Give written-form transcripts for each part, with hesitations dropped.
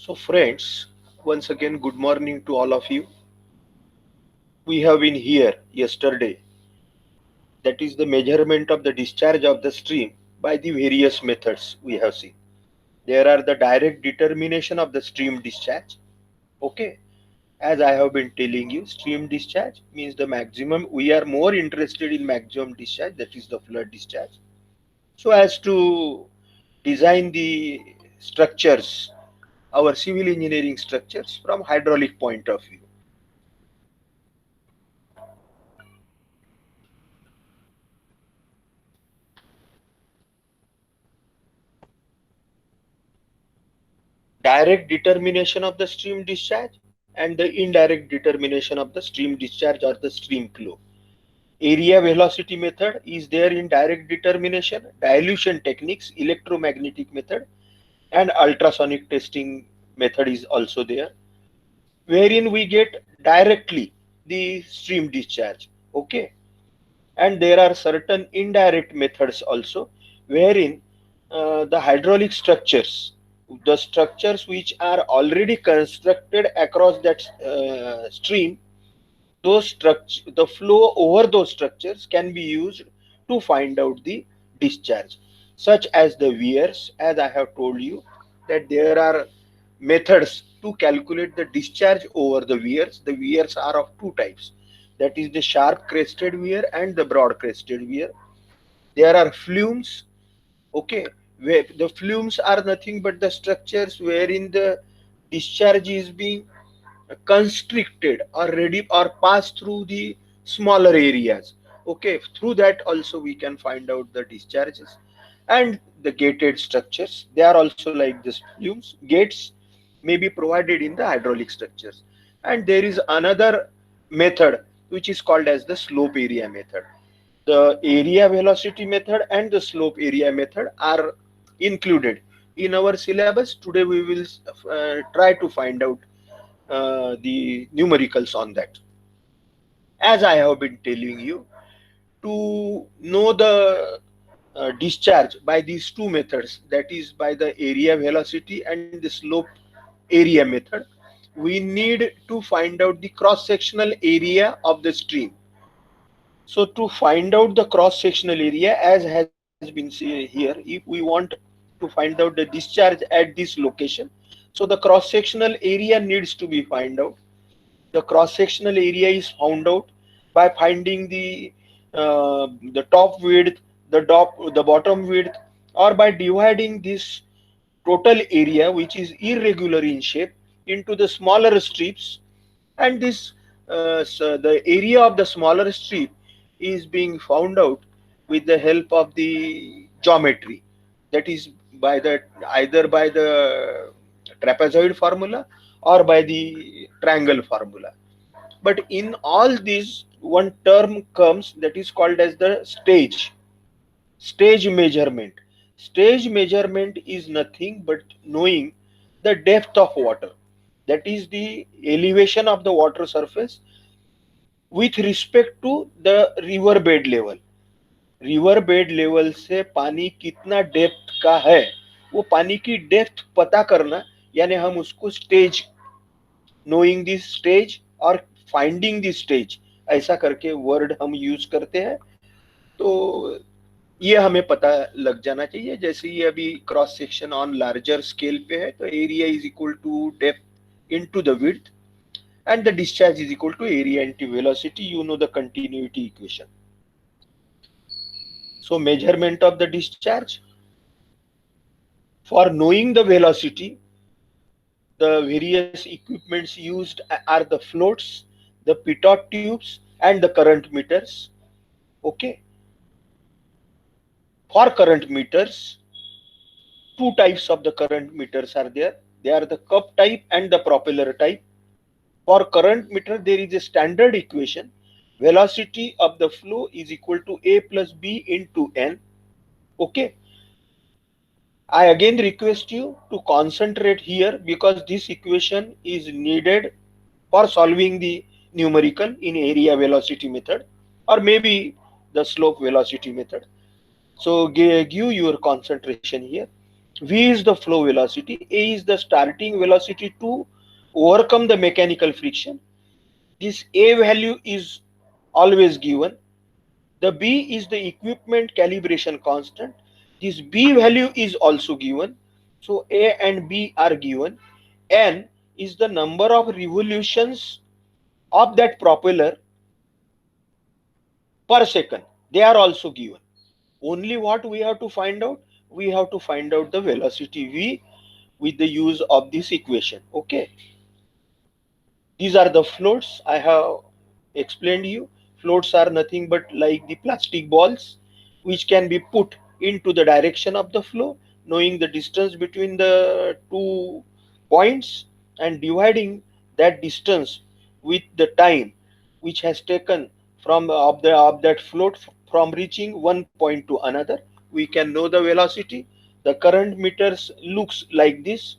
So, friends, once again, good morning to all of you. We have been here yesterday, that is the measurement of the discharge of the stream by the various methods we have seen. There are the direct determination of the stream discharge. Okay, as I have been telling you, stream discharge means the maximum. We are more interested in maximum discharge, that is the flood discharge. So, as to design the structures, our civil engineering structures from hydraulic point of view. Direct determination of the stream discharge and the indirect determination of the stream discharge or the stream flow. Area velocity method is there in direct determination, dilution techniques, electromagnetic method, and ultrasonic testing method is also there, wherein we get directly the stream discharge. Okay, and there are certain indirect methods also, wherein the hydraulic structures, the structures which are already constructed across that stream, those structure, the flow over those structures can be used to find out the discharge, such as the weirs. As I have told you, that there are methods to calculate the discharge over the weirs. The weirs are of two types, that is the sharp crested weir and the broad crested weir. There are flumes. Okay, where the flumes are nothing but the structures wherein the discharge is being constricted or ready or pass through the smaller areas. Okay, through that also we can find out the discharges. And the gated structures, they are also like this flumes. Gates may be provided in the hydraulic structures. And there is another method which is called as the slope area method. The area velocity method and the slope area method are included in our syllabus. Today we will try to find out the numericals on that. As I have been telling you, to know the discharge by these two methods, that is by the area velocity and the slope area method, we need to find out the cross sectional area of the stream. So to find out the cross sectional area, as has been seen here, if we want to find out the discharge at this location, so the cross sectional area needs to be found out. The cross sectional area is found out by finding the top width, the bottom width, or by dividing this total area, which is irregular in shape, into the smaller strips. And this so the area of the smaller strip is being found out with the help of the geometry, that is by the either by the trapezoid formula or by the triangle formula. But in all these, one term comes that is called as the stage measurement. Stage measurement is nothing but knowing the depth of water, that is the elevation of the water surface with respect to the river bed level. River bed level से पानी कितना depth का है, वो पानी की depth पता करना, यानी हम उसको स्टेज, नोइंग दिस स्टेज और फाइंडिंग दिस स्टेज, ऐसा करके वर्ड हम यूज करते हैं। तो ये हमें पता लग जाना चाहिए। जैसे ये अभी cross section on larger scale पे है, तो area is equal to depth into the width and the discharge is equal to area into velocity. You know the continuity equation. So measurement of the discharge, for knowing the velocity, the various equipments used are the floats, the pitot tubes, and the current meters. Okay, for current meters, two types of the current meters are there. They are the cup type and the propeller type. For current meter, there is a standard equation. Velocity of the flow is equal to A plus B into N. Okay. I again request you to concentrate here, because this equation is needed for solving the numerical in area velocity method, or maybe the slope velocity method. So give your concentration here. V is the flow velocity, A is the starting velocity to overcome the mechanical friction. This A value is always given. The B is the equipment calibration constant. This B value is also given. So A and B are given. N is the number of revolutions of that propeller per second. They are also given. Only what we have to find out? We have to find out the velocity V with the use of this equation. Okay. These are the floats I have explained you. Floats are nothing but like the plastic balls which can be put into the direction of the flow, knowing the distance between the two points and dividing that distance with the time which has taken from of that float from reaching one point to another. We can know the velocity. The current meters looks like this.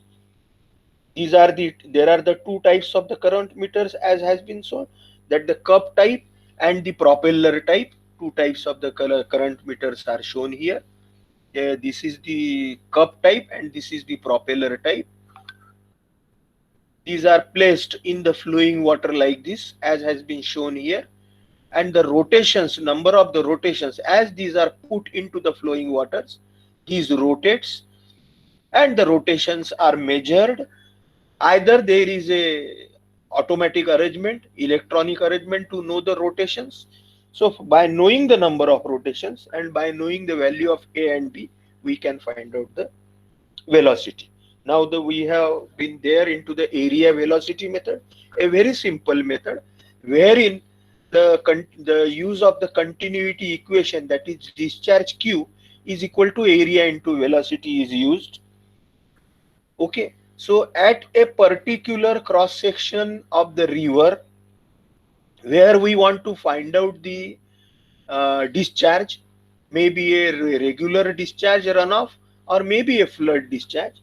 These are there are the two types of the current meters as has been shown, that the cup type and the propeller type. Two types of the current meters are shown here. This is the cup type and this is the propeller type. These are placed in the flowing water like this as has been shown here, and the rotations, number of the rotations as these are put into the flowing waters, these rotates, and the rotations are measured. Either there is a automatic arrangement, electronic arrangement to know the rotations. So by knowing the number of rotations and by knowing the value of A and B, we can find out the velocity. Now we have been there into the area velocity method, a very simple method wherein the use of the continuity equation, that is discharge Q is equal to area into velocity, is used. Okay, so at a particular cross section of the river where we want to find out the discharge, maybe a regular discharge runoff or maybe a flood discharge,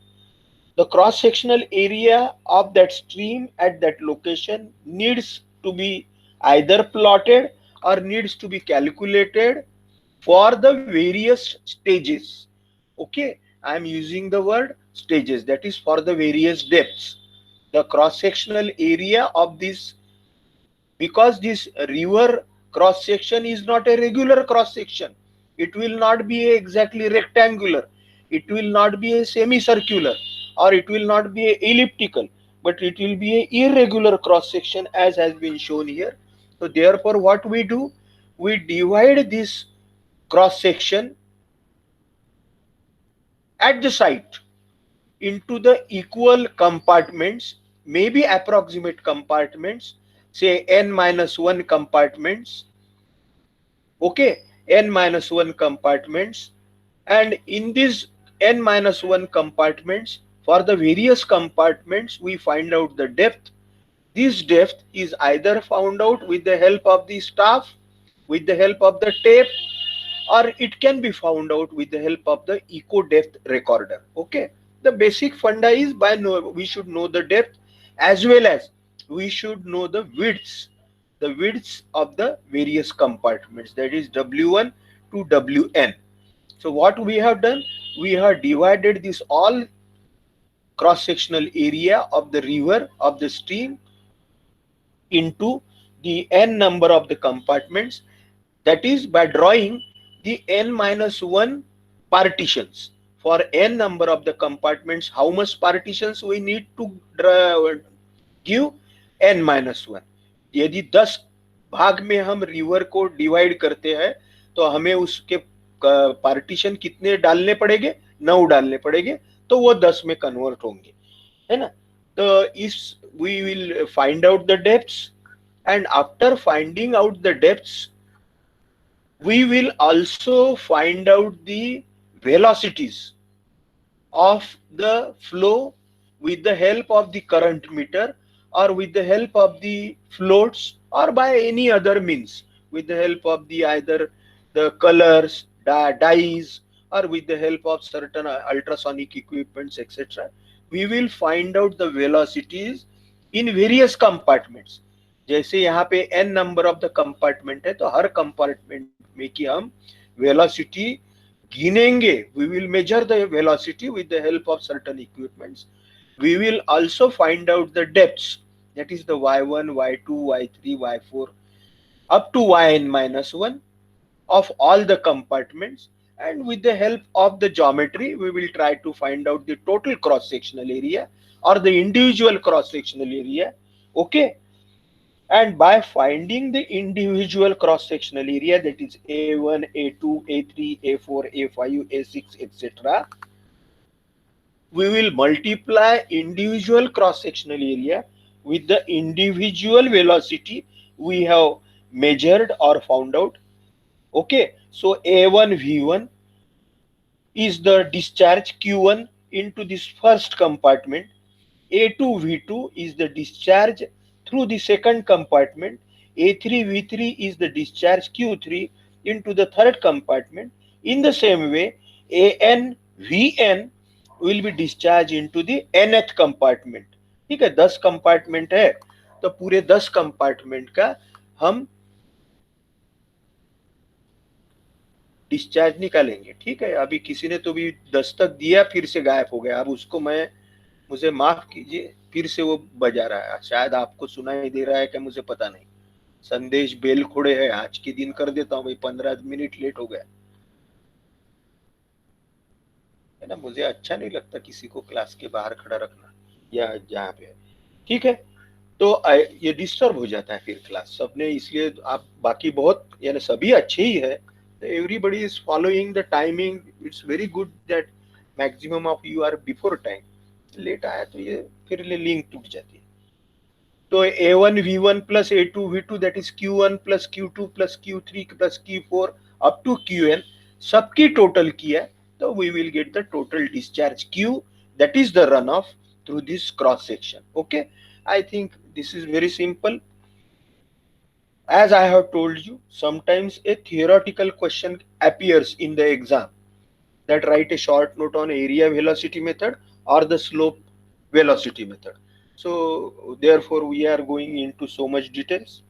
the cross sectional area of that stream at that location needs to be either plotted or needs to be calculated for the various stages. Okay, I am using the word stages, that is for the various depths. The cross sectional area of this, because this river cross section is not a regular cross section, it will not be exactly rectangular, it will not be a semicircular, or it will not be a elliptical, but it will be a irregular cross section as has been shown here. So therefore what we do, we divide this cross section at the site into the equal compartments, maybe approximate compartments, say n minus 1 compartments. Okay, n minus 1 compartments, and in these n minus 1 compartments, for the various compartments we find out the depth. This depth is either found out with the help of the staff, with the help of the tape, or it can be found out with the help of the echo depth recorder. Okay, the basic funda is we should know the depth as well as we should know the widths of the various compartments, that is W1 to Wn. So what we have done, we have divided this all cross sectional area of the river, of the stream, into the n number of the compartments, that is by drawing the n minus 1 partitions. For n number of the compartments, how much partitions we need to give? n minus 1. यदि 10 भाग में हम river को divide करते हैं तो हमें उसके पार्टीशन कितने डालने पड़ेंगे? 9 डालने पड़ेंगे, तो वो 10 में कन्वर्ट होंगे, है ना? तो इस we will find out the depths, and after finding out the depths we will also find out the velocities of the flow with the help of the current meter, or with the help of the floats, or by any other means, with the help of the either the colors, dyes, or with the help of certain ultrasonic equipments, etc. We will find out the velocities in various compartments. जैसे यहाँ पे n number of the compartment है, तो हर compartment में की हम velocity गिनेंगे, we will measure the velocity with the help of certain equipments. We will also find out the depths, that is the y1, y2, y3, y4 up to yn minus 1 of all the compartments, and with the help of the geometry we will try to find out the total cross sectional area or the individual cross sectional area. Okay, and by finding the individual cross sectional area, that is a1, a2, a3, a4, a5, a6, etc., we will multiply individual cross sectional area with the individual velocity we have measured or found out. Okay, so a1 v1 is the discharge q1 into this first compartment, a2 v2 is the discharge through the second compartment, a3 v3 is the discharge q3 into the third compartment. In the same way, an vn will be discharged into the nth compartment. ठीक है, 10 compartment है तो पूरे 10 compartment का हम discharge निकालेंगे. ठीक है, अभी किसी ने तो भी दस्तक दिया फिर से गायब हो गया. अब उसको मैं, मुझे माफ कीजिए, फिर से वो बजा रहा है. शायद आपको सुनाई दे रहा है क्या, मुझे पता नहीं. संदेश बेल खोड़े है, आज के दिन कर देता हूँ भाई, 15 मिनट लेट हो गया है ना. मुझे अच्छा नहीं लगता किसी को क्लास के बाहर खड़ा रखना या जहाँ पे. ठीक है, तो ये डिस्टर्ब हो जाता है फिर क्लास सबने, इसलिए आप बाकी बहुत यानी सभी अच्छे ही है. Everybody is following the timing. It's very good that maximum of you are before time. Late आया तो ये फिर लिंक टूट जाती है. तो a1 v1 plus a2 v2 that is q1 plus q2 plus q3 plus q4 up to qn सबकी total किया तो we will get the total discharge q, that is the runoff through this cross section. Okay, I think this is very simple. As I have told you, sometimes a theoretical question appears in the exam that write a short note on area velocity method or the slope velocity method. So therefore we are going into so much details.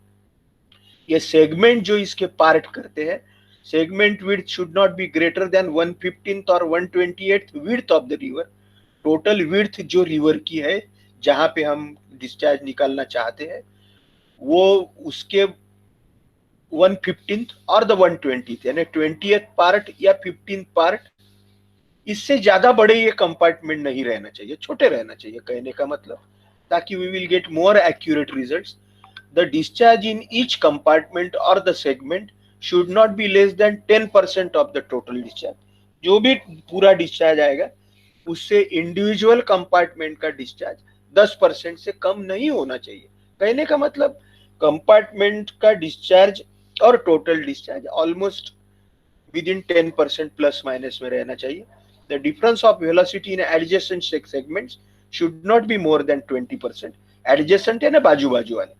ये segment जो इसके part करते हैं, segment width should not be greater than 1/15th or 1/28th width of the river. Total width जो river की है जहाँ पे हम discharge निकालना चाहते हैं वो उसके 1/15th और द 1/20th यानी 20th पार्ट या 15th पार्ट, इससे ज्यादा बड़े ये कंपार्टमेंट नहीं रहना चाहिए, छोटे रहना चाहिए कहने का मतलब, ताकि we will get more accurate results. The discharge in each compartment or the segment should not be less than 10% of the total discharge. जो भी पूरा डिस्चार्ज आएगा उससे इंडिविजुअल कंपार्टमेंट का डिस्चार्ज 10% से कम नहीं होना चाहिए. कहने का मतलब कंपार्टमेंट का डिस्चार्ज और total discharge almost with in 10% plus minus में रहना चाहिए. The difference of velocity in adjacent segments should not be more than 20%. Adjacent है ना, बाजू बाजू वाले,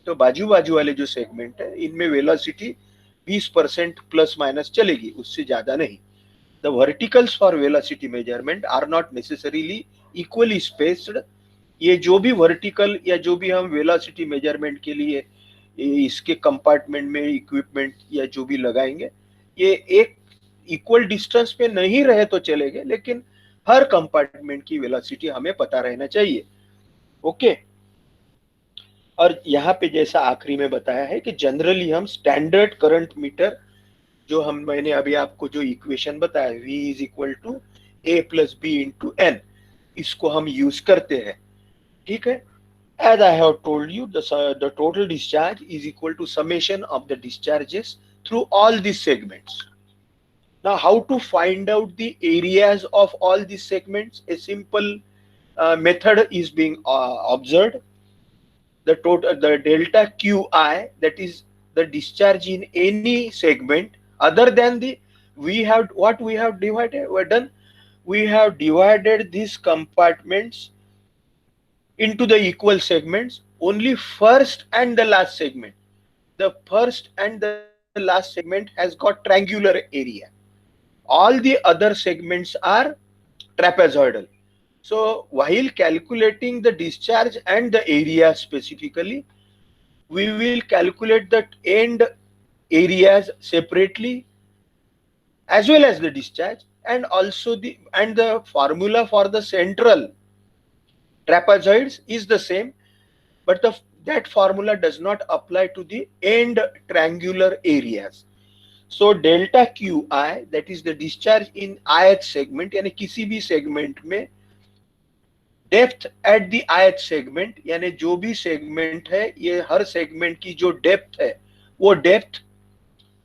तो बाजू बाजू वाले जो सेगमेंट है इनमें वेलोसिटी 20% प्लस माइनस चलेगी, उससे ज्यादा नहीं. The verticals for velocity measurement are not necessarily equally spaced. ये जो भी वर्टिकल या जो भी हम वेलोसिटी मेजरमेंट के लिए इसके कंपार्टमेंट में इक्विपमेंट या जो भी लगाएंगे ये एक इक्वल डिस्टेंस पे नहीं रहे तो चलेंगे, लेकिन हर कंपार्टमेंट की वेलोसिटी हमें पता रहना चाहिए. ओके, और यहाँ पे जैसा आखिरी में बताया है कि जनरली हम स्टैंडर्ड करंट मीटर जो हम, मैंने अभी आपको जो इक्वेशन बताया v is equal to a plus B into N, इसको हम यूज करते हैं. ठीक है, as I have told you, the total discharge is equal to summation of the discharges through all these segments. Now, how to find out the areas of all these segments? A simple method is being observed. The delta qi, that is the discharge in any segment other than the, we have what we have divided, we have divided these compartments into the equal segments, only first and the last segment. The first and the last segment has got triangular area. All the other segments are trapezoidal. So while calculating the discharge and the area specifically, we will calculate the end areas separately as well as the discharge, and also the formula for the central trapezoids is the same, but that formula does not apply to the end triangular areas. So delta QI, that is the discharge in ith segment, यानी किसी भी segment में depth at the ith segment, यानी जो भी segment है ये हर segment की जो डेप्थ है वो depth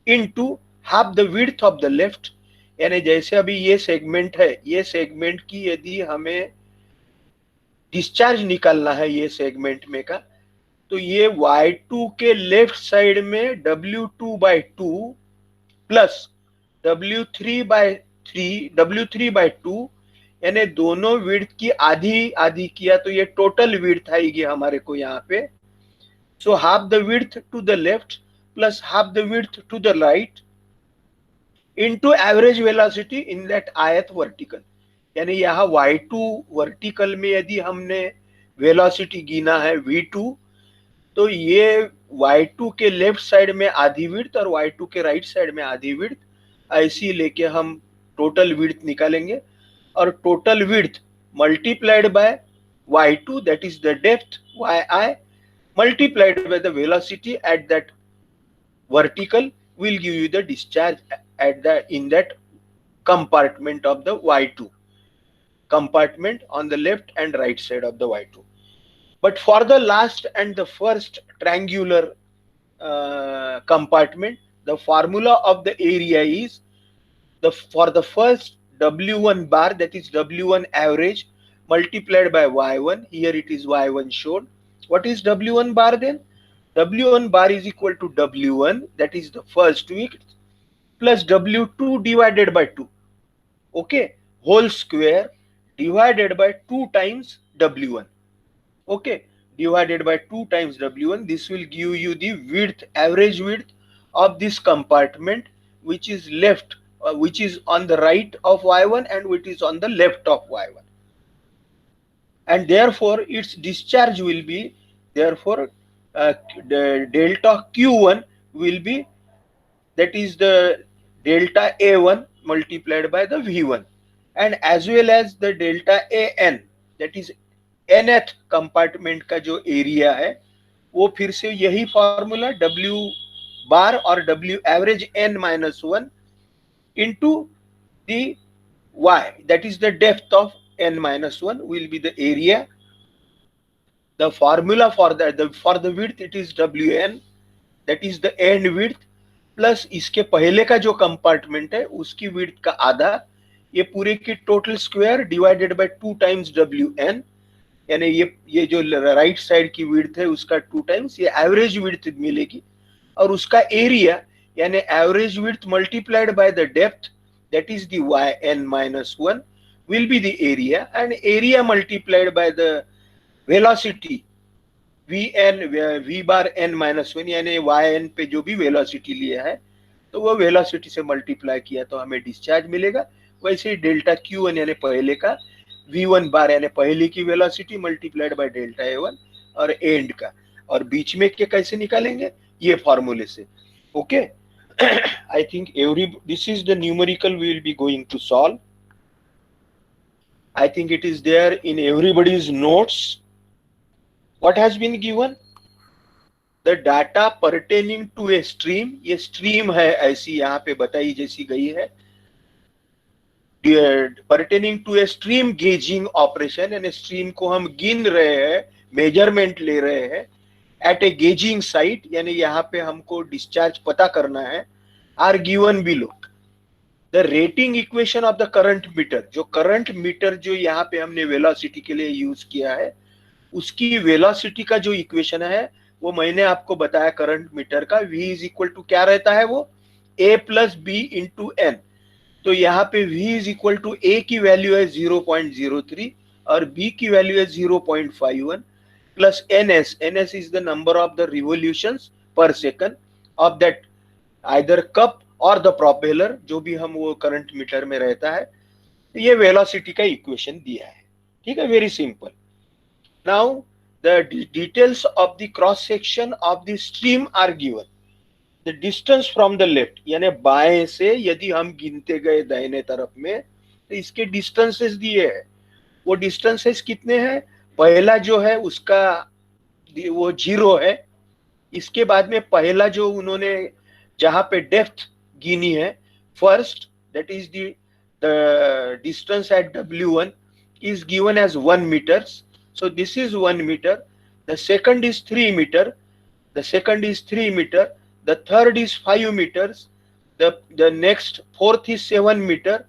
into half the width of the left, यानी जैसे अभी ये सेगमेंट है, ये सेगमेंट की यदि हमें डिस्चार्ज निकालना है ये सेगमेंट में का, तो ये y2 के लेफ्ट साइड में W2/2 प्लस W3/2, यानी दोनों विड्थ की आधी आधी किया तो ये टोटल विड्थ आएगी हमारे को यहाँ पे. So half the width to the left plus half the width to the right into average velocity in that ith vertical, यानी यहाँ y2 वर्टिकल में यदि हमने वेलोसिटी गिना है v2, तो ये y2 के लेफ्ट साइड में आधी विड्थ और y2 के राइट साइड में आधी विड्थ, ऐसी लेके हम टोटल विड्थ निकालेंगे. और total width multiplied by y2, that is the depth yi, multiplied by the velocity at that vertical will give you the discharge in that compartment of the y2 compartment on the left and right side of the y2. But for the last and the first triangular compartment, the formula of the area is for the first W1 bar, that is W1 average multiplied by Y1. Here it is Y1 shown. What is W1 bar then? W1 bar is equal to W1, that is the first width, plus W2 divided by 2. Okay, whole square divided by 2 times W1. Okay, divided by 2 times W1. This will give you the width, average width of this compartment, which is left, which is on the right of Y1 and which is on the left of Y1. And therefore its discharge will be, therefore the delta Q1 will be, that is the delta A1 multiplied by the V1, and as well as the delta AN, that is nth compartment का जो area है वो फिर से यही formula W बार और W average n-1 into the y, that is the depth of n-1 will be the area. The formula for the width, it is Wn, that is the end width, plus इसके पहले का जो compartment है उसकी width का आधा, ये पूरे की total square divided by 2 times Wn, यानी ये जो राइट साइड की विड्थ है उसका 2 टाइम्स ये एवरेज विड्थ मिलेगी, और उसका एरिया यानी average width multiplied by the depth, that is the yn-1 will be the area, and area multiplied by the velocity v bar n-1, यानी yn पे जो भी वेलोसिटी लिया है तो वो वेलोसिटी से मल्टीप्लाई किया तो हमें डिस्चार्ज मिलेगा. वैसे ही डेल्टा Q1 यानी पहले का, v1 बार यानी पहले की velocity multiplied by delta A1 और एंड का, और बीच में के कैसे निकालेंगे ये फॉर्मूले से. Okay, I think this is the numerical we will be going to solve. I think it is there in everybody's notes. What has been given? The data pertaining to a stream. ये stream है ऐसी यहाँ पे बताई जैसी गई है. Pertaining to a stream gauging operation, यानी stream को हम गिन रहे हैं, measurement ले रहे हैं at a gauging site, यानी यहाँ पे हमको discharge पता करना है, are given below. The rating equation of the current meter, जो current meter जो यहाँ पे हमने velocity के लिए यूज किया है उसकी वेलोसिटी का जो इक्वेशन है वो मैंने आपको बताया करंट मीटर का. V इज इक्वल टू क्या रहता है वो A plus B into N. तो यहाँ पे V is equal to A की वैल्यू है 0.03 और B की वैल्यू है 0.51 plus NS is the number of the revolutions per second of that either cup or the propeller, जो भी हम वो करंट मीटर में रहता है. ये वेलोसिटी का इक्वेशन दिया है. ठीक है, very simple. Now the details of the cross section of the stream are given. The distance from the left, यानी बाएं से यदि हम गिनते गए दाहिने तरफ में तो इसके डिस्टेंसेस दिए हैं। वो डिस्टेंसेस कितने हैं? पहला जो है उसका वो 0 है। इसके बाद में पहला जो उन्होंने जहां पे डेप्थ गिनी है first, that is the distance at W1 is given as 1 meters. So this is 1 meter. The second is 3 meter. The second is 3 meter. The third is 5 meters. The next fourth is 7 meter.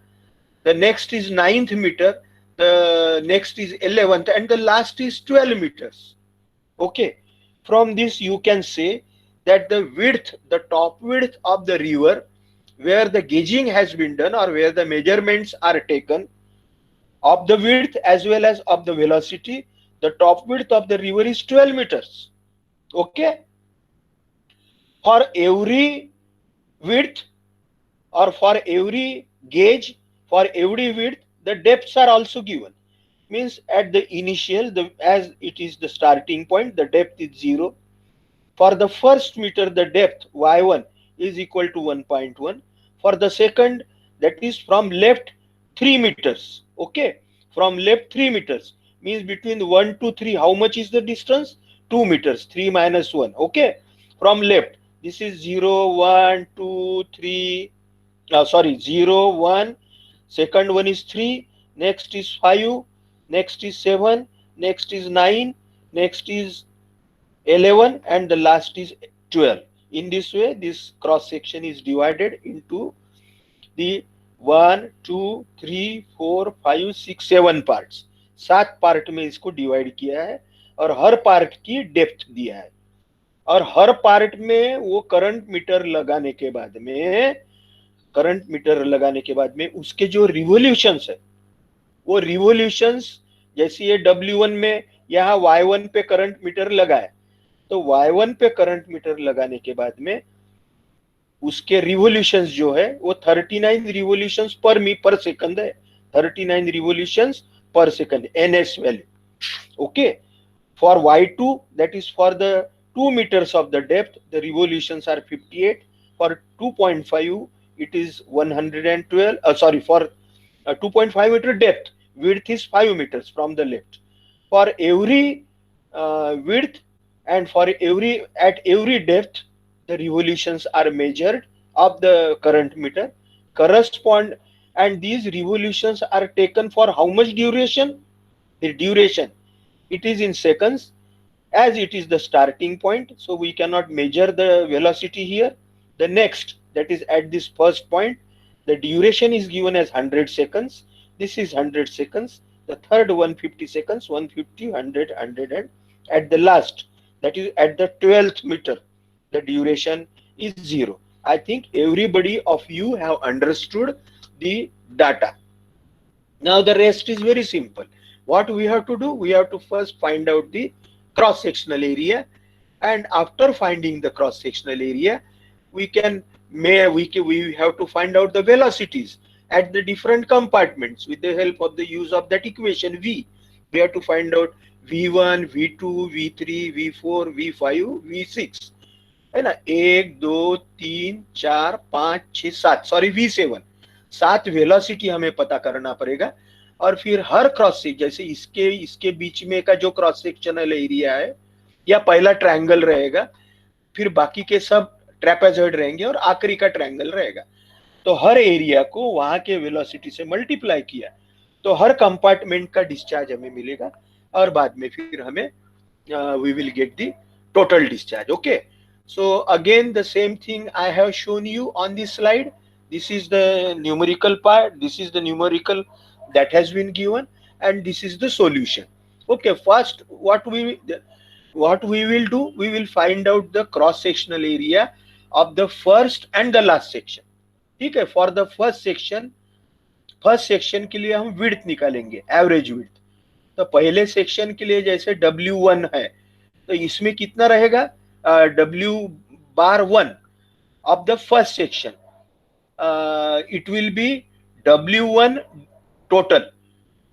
The next is 9th meter. The next is 11th, and the last is 12 meters. Okay, from this you can say that the width, the top width of the river where the gauging has been done or where the measurements are taken of the width as well as of the velocity, the top width of the river is 12 meters. Okay, for every width or for every gauge, for every width, the depths are also given. Means at the initial, as it is the starting point, the depth is 0. For the first meter, the depth y1 is equal to 1.1. For the second, that is from left 3 meters. Okay, from left 3 meters means between 1 to 3, how much is the distance? 2 meters. 3 minus 1. Okay, from left, this is 0, 1, 2, 3. Sorry, 0, 1. Second one is 3. Next is 5. Next is 7. Next is 9. Next is 11, and the last is 12. In this way, this cross section is divided into the 1, 2, 3, 4, 5, 6, 7 parts. 7 part में इसको divide किया है और हर part की depth दिया है और हर part में वो करंट मीटर लगाने के बाद में उसके जो रिवोल्यूशंस है वो रिवोल्यूशंस, जैसे ये W1 में यहाँ Y1 पे करंट मीटर लगा है तो Y1 पे करंट मीटर लगाने के बाद में उसके रिवोल्यूशंस जो है वो 39 रिवोल्यूशंस पर सेकंड है। 39 revolutions per second NS value. Okay, for Y2 that is for the 2 meters of the depth, the revolutions are 58. For 2.5 it is 112. For 2.5 meter depth, width is 5 meters from the left. For every width and for every depth, the revolutions are measured of the current meter correspond, and these revolutions are taken for how much duration? The duration, it is in seconds, as it is the starting point, so we cannot measure the velocity here. The next, that is at this first point, the duration is given as 100 seconds. This is 100 seconds. The third 150 seconds, 150, 100, 100, and at the last, that is at the 12th meter, the duration is 0. I think everybody of you have understood the data. Now the rest is very simple. What we have to do? We have to first find out the cross-sectional area, and after finding the cross-sectional area, we have to find out the velocities at the different compartments with the help of the use of that equation V. We have to find out V1, V2, V3, V4, V5, V6 है ना। 1, 2, 3, 4, 5, 6, 7, sorry V7, 7 velocity हमें पता करना पड़ेगा। और फिर हर cross section, जैसे इसके बीच में का जो क्रॉस सेक्शनल एरिया है या पहला ट्रायंगल रहेगा, फिर बाकी के सब ट्रेपेजॉइड रहेंगे और आखिरी का ट्रायंगल रहेगा। तो हर एरिया को वहां के वेलोसिटी से मल्टीप्लाई किया तो हर कंपार्टमेंट का डिस्चार्ज हमें मिलेगा और बाद में फिर हमें we will get the total discharge. Okay, so again the same thing I have shown you on this slide. This is the numerical part, this is the numerical that has been given, and this is the solution. Okay, first what we will do, we will find out the cross sectional area of the first and the last section. ठीक है, for the first section के लिए हम width निकालेंगे, average width। तो पहले section के लिए जैसे W1 है तो इसमें कितना रहेगा? W1 of the first section, it will be W1 total,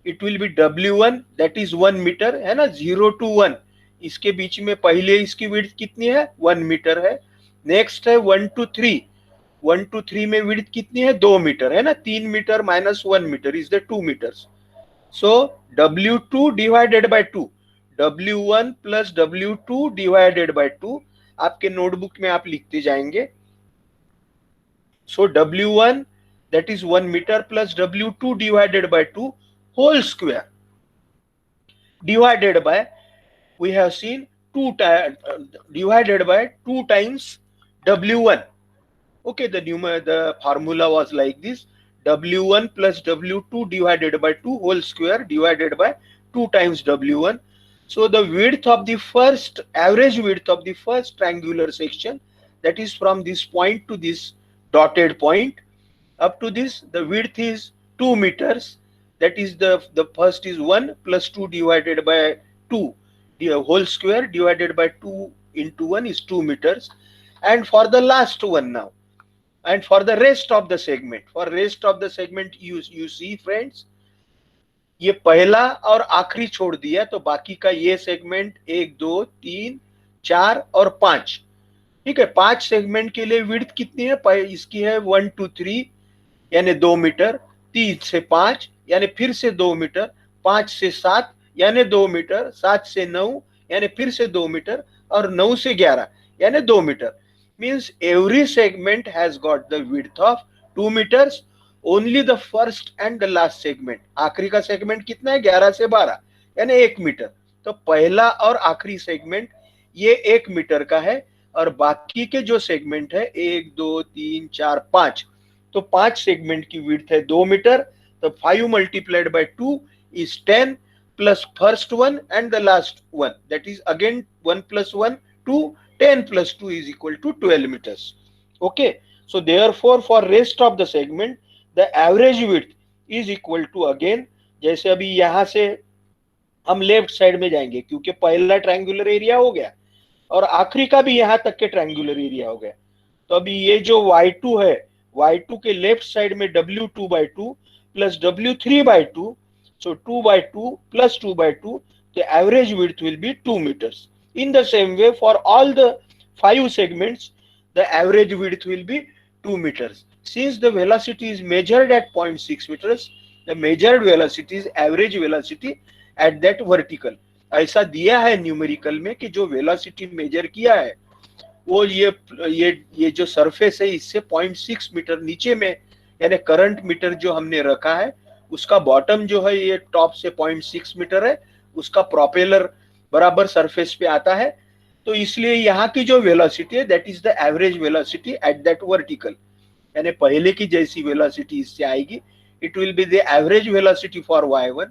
it will be W1 that is 1 meter है ना, 0 to 1 इसके बीच में पहले इसकी विड्थ कितनी है? 1 मीटर है। नेक्स्ट है 1 to 3, 1 to 3 में विड्थ कितनी है, 2 मीटर है ना, 3 metre minus 1 metre is the 2 metres. So W2 divided by 2, W1 plus W2 divided by 2, आपके नोटबुक में आप लिखते जाएंगे. So W1 that is 1 meter plus W2 divided by 2 whole square divided by, we have seen 2 divided by 2 times W1. Okay, the formula was like this: W1 plus W2 divided by 2 whole square divided by 2 times W1. So the width of the first, average width of the first triangular section, that is from this point to this dotted point up to this, the width is 2 meters. That is the first is 1 plus 2 divided by 2, the whole square divided by 2 into 1 is 2 meters. And for the last one now, and for the rest of the segment, for rest of the segment you see friends, ये पहला और आखिरी छोड़ दिया तो बाकी का ये सेगमेंट 1 2 3 4 और 5, ठीक है. 5 सेगमेंट के लिए विड्थ कितनी है, इसकी है 1 to 3 यानी 2 मीटर, 3 से 5 यानी फिर से 2 मीटर, 5 से 7 यानी 2 मीटर, 7 से 9 यानी फिर से 2 मीटर, और 9 से 11 यानी 2 metre. Means every segment has got the width of 2 meters. Only the first and the last segment, आखिरी का सेगमेंट कितना है, 11 से 12 यानी 1 मीटर. तो पहला और आखिरी सेगमेंट ये 1 मीटर का है, और बाकी के जो सेगमेंट है 1 2 3 4 5, तो 5 सेगमेंट की विड्थ है 2 मीटर. तो 5 multiplied by 2 is 10 plus first one and the last one, that is again 1 plus 1 2, 10 plus 2 is equal to 12 meters. Okay, so therefore for rest of the segment the average width is equal to, again जैसे अभी यहां से हम left side में जाएंगे क्योंकि पहला triangular area हो गया और आखिरी का भी यहां तक के ट्रायंगुलर एरिया हो गया. तो अभी ये जो y2 है, y2 के लेफ्ट साइड में W2 by 2 plus W3 by 2, so 2 by 2 plus 2 by 2, the average width will be 2 meters. In the same way, for all the 5 segments, the average width will be 2 meters. Since the velocity is measured at 0.6 meters, the measured velocity is average velocity at that vertical. ऐसा दिया है numerical में कि जो velocity major किया है वो ये जो सरफेस है इससे 0.6 मीटर नीचे में, यानी करंट मीटर जो हमने रखा है उसका बॉटम जो है ये टॉप से 0.6 मीटर है, उसका प्रोपेलर बराबर सरफेस पे आता है. तो इसलिए यहाँ की जो वेलोसिटी है that is the average velocity at that vertical, यानी पहले की जैसी वेलोसिटी इससे आएगी. It will be the average velocity for y1,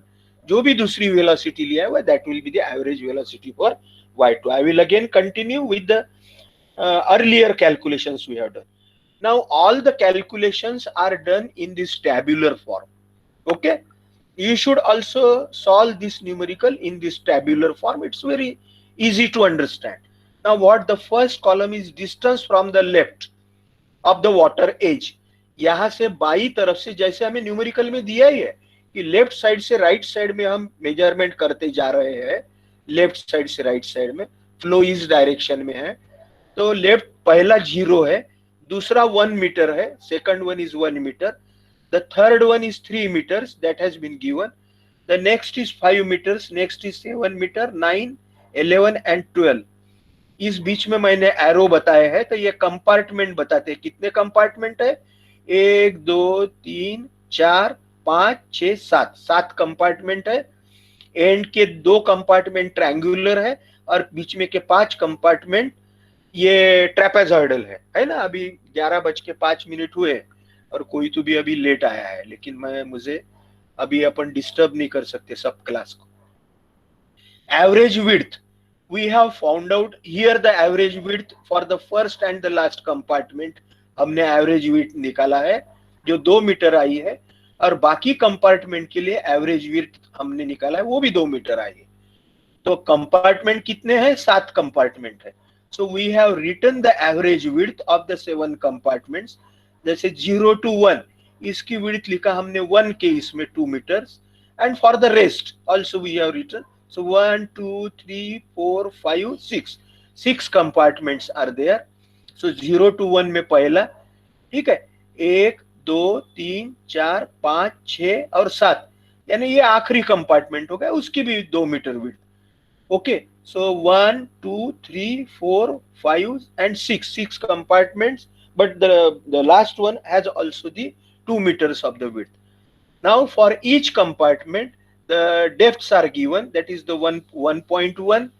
जो भी दूसरी वेलोसिटी लिया हुआ that will be the average velocity for y2. I will again continue with the earlier calculations we have done. Now all the calculations are done in this tabular form. Okay, you should also solve this numerical in this tabular form. It's very easy to understand. Now what the first column is distance from the left of the water edge. यहाँ से by तरफ से, जैसे हमें numerical में दिया ही है कि लेफ्ट साइड से राइट साइड में हम मेजरमेंट करते जा रहे हैं, लेफ्ट साइड से राइट साइड में फ्लो इस डायरेक्शन में है. तो लेफ्ट पहला 0 है, दूसरा 1 मीटर है, second one is 1 metre, the third one is 3 meters that has been given, the next is 5 meters, next is 7 meter, 9 11 and 12. इस बीच में मैंने एरो बताया है. तो ये कंपार्टमेंट बताते हैं कितने कंपार्टमेंट है, 1 2 3 4 5 6 7, 7 कंपार्टमेंट है. एंड के 2 कंपार्टमेंट ट्रायंगुलर है और बीच में के 5 कंपार्टमेंट ये ट्रेपेजॉइडल है ना. अभी 11:05 हुए और कोई तो भी अभी लेट आया है, लेकिन मुझे अभी अपन डिस्टर्ब नहीं कर सकते सब क्लास को. Average width we have found out here, the average width for the first and the last compartment हमने एवरेज विड्थ निकाला है जो 2 मीटर आई है, और बाकी कंपार्टमेंट के लिए एवरेज विड्थ हमने निकाला है वो भी 2 मीटर आई है. तो कंपार्टमेंट कितने हैं, 7 कंपार्टमेंट है. So we have written the average width of the 7 compartments. जैसे 0 to 1 इसकी width लिखा हमने 1 के इसमें 2 meters, and for the rest also we have written. So 1 2 3 4 5 6 compartments are there. So 0 to 1 में पहला, ठीक है, 1 2 3 4 5 6 और 7, यानी ये आखिरी कंपार्टमेंट हो गया, उसकी भी 2 metre width. Okay, so 1 2 3 4 5 and 6 compartments, but the last one has also the 2 meters of the width. Now for each compartment the depths are given, that is the 1.1.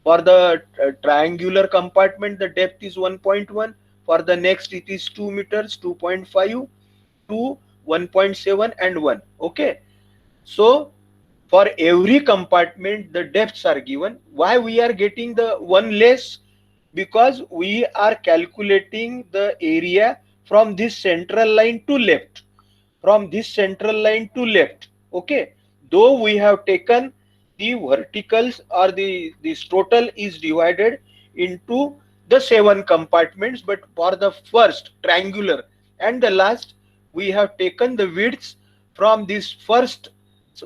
For the triangular compartment the depth is 1.1. For the next it is 2 meters, 2.5, 2, 1.7 and 1. Okay, so for every compartment the depths are given. Why we are getting the one less? Because we are calculating the area from this central line to left, from this central line to left. Okay, though we have taken the verticals, or the this total is divided into the 7 compartments, but for the first triangular and the last we have taken the widths from this first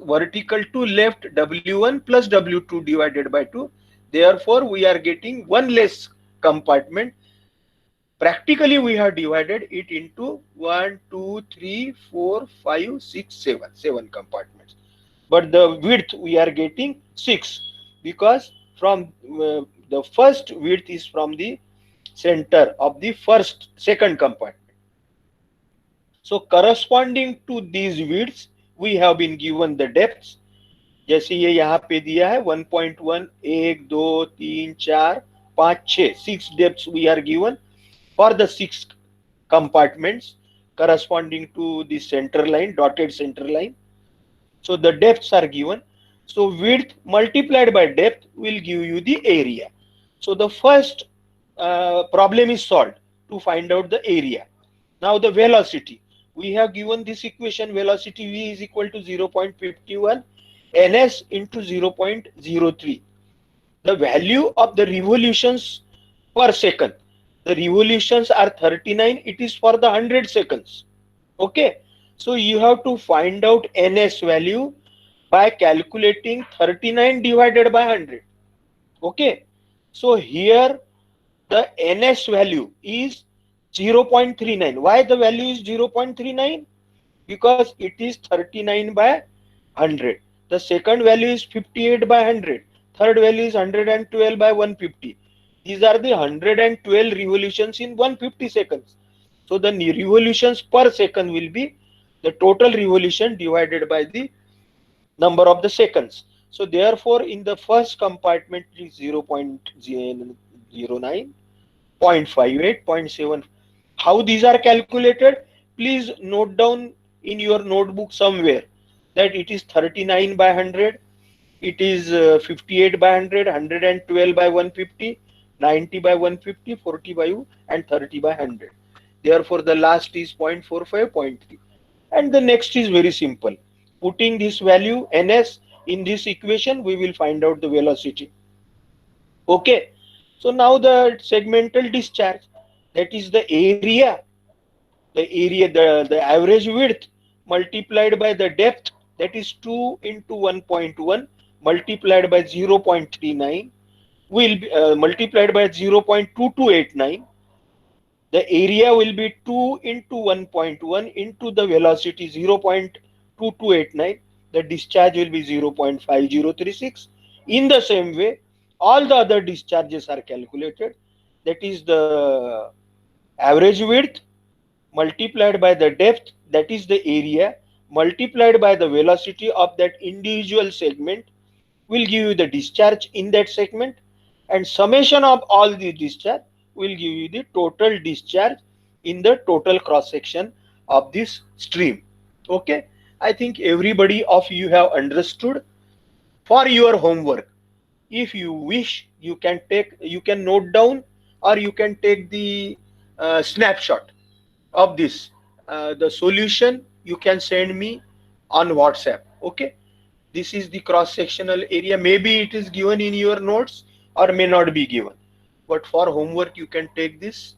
vertical to left, W1 plus W2 divided by 2. Therefore we are getting one less compartment. Practically we have divided it into 1 2 3 4 5 6 7 compartments, but the width we are getting 6, because from the first width is from the center of the second compartment. So corresponding to these widths we have been given the depths. जैसे ये यहाँ पे दिया है 1.1, 1 2 3 4 5 6, 6 depths we are given for the 6 compartments corresponding to the center line, dotted center line. So the depths are given. So width multiplied by depth will give you the area. So the first problem is solved to find out the area. Now the velocity. We have given this equation, velocity v is equal to 0.51 ns into 0.03. The value of the revolutions per second. The revolutions are 39. It is for the 100 seconds. Okay. So you have to find out ns value by calculating 39 divided by 100. Okay. So here the ns value is 0.39. Why the value is 0.39? Because it is 39 by 100. The second value is 58 by 100. Third value is 112 by 150. These are the 112 revolutions in 150 seconds. So the revolutions per second will be the total revolution divided by the number of the seconds. So therefore in the first compartment it is 0.09, 0.58, 0.7. How these are calculated? Please note down in your notebook somewhere that it is 39 by 100, it is 58 by 100, 112 by 150, 90 by 150, 40 by 1, and 30 by 100. Therefore the last is 0.45, 0.3. And the next is very simple. Putting this value ns in this equation, we will find out the velocity. Okay. So now the segmental discharge, that is the area, the average width multiplied by the depth, that is 2 into 1.1 multiplied by 0.39 will be multiplied by 0.2289. The area will be 2 into 1.1 into the velocity 0.2289. The discharge will be 0.5036. In the same way, all the other discharges are calculated. That is the average width multiplied by the depth, that is the area, multiplied by the velocity of that individual segment will give you the discharge in that segment, and summation of all the discharge will give you the total discharge in the total cross section of this stream. Okay, I think everybody of you have understood. For your homework, if you wish, you can note down, or you can take the snapshot of this. The solution you can send me on WhatsApp. Okay, this is the cross sectional area. Maybe it is given in your notes or may not be given, but for homework you can take this.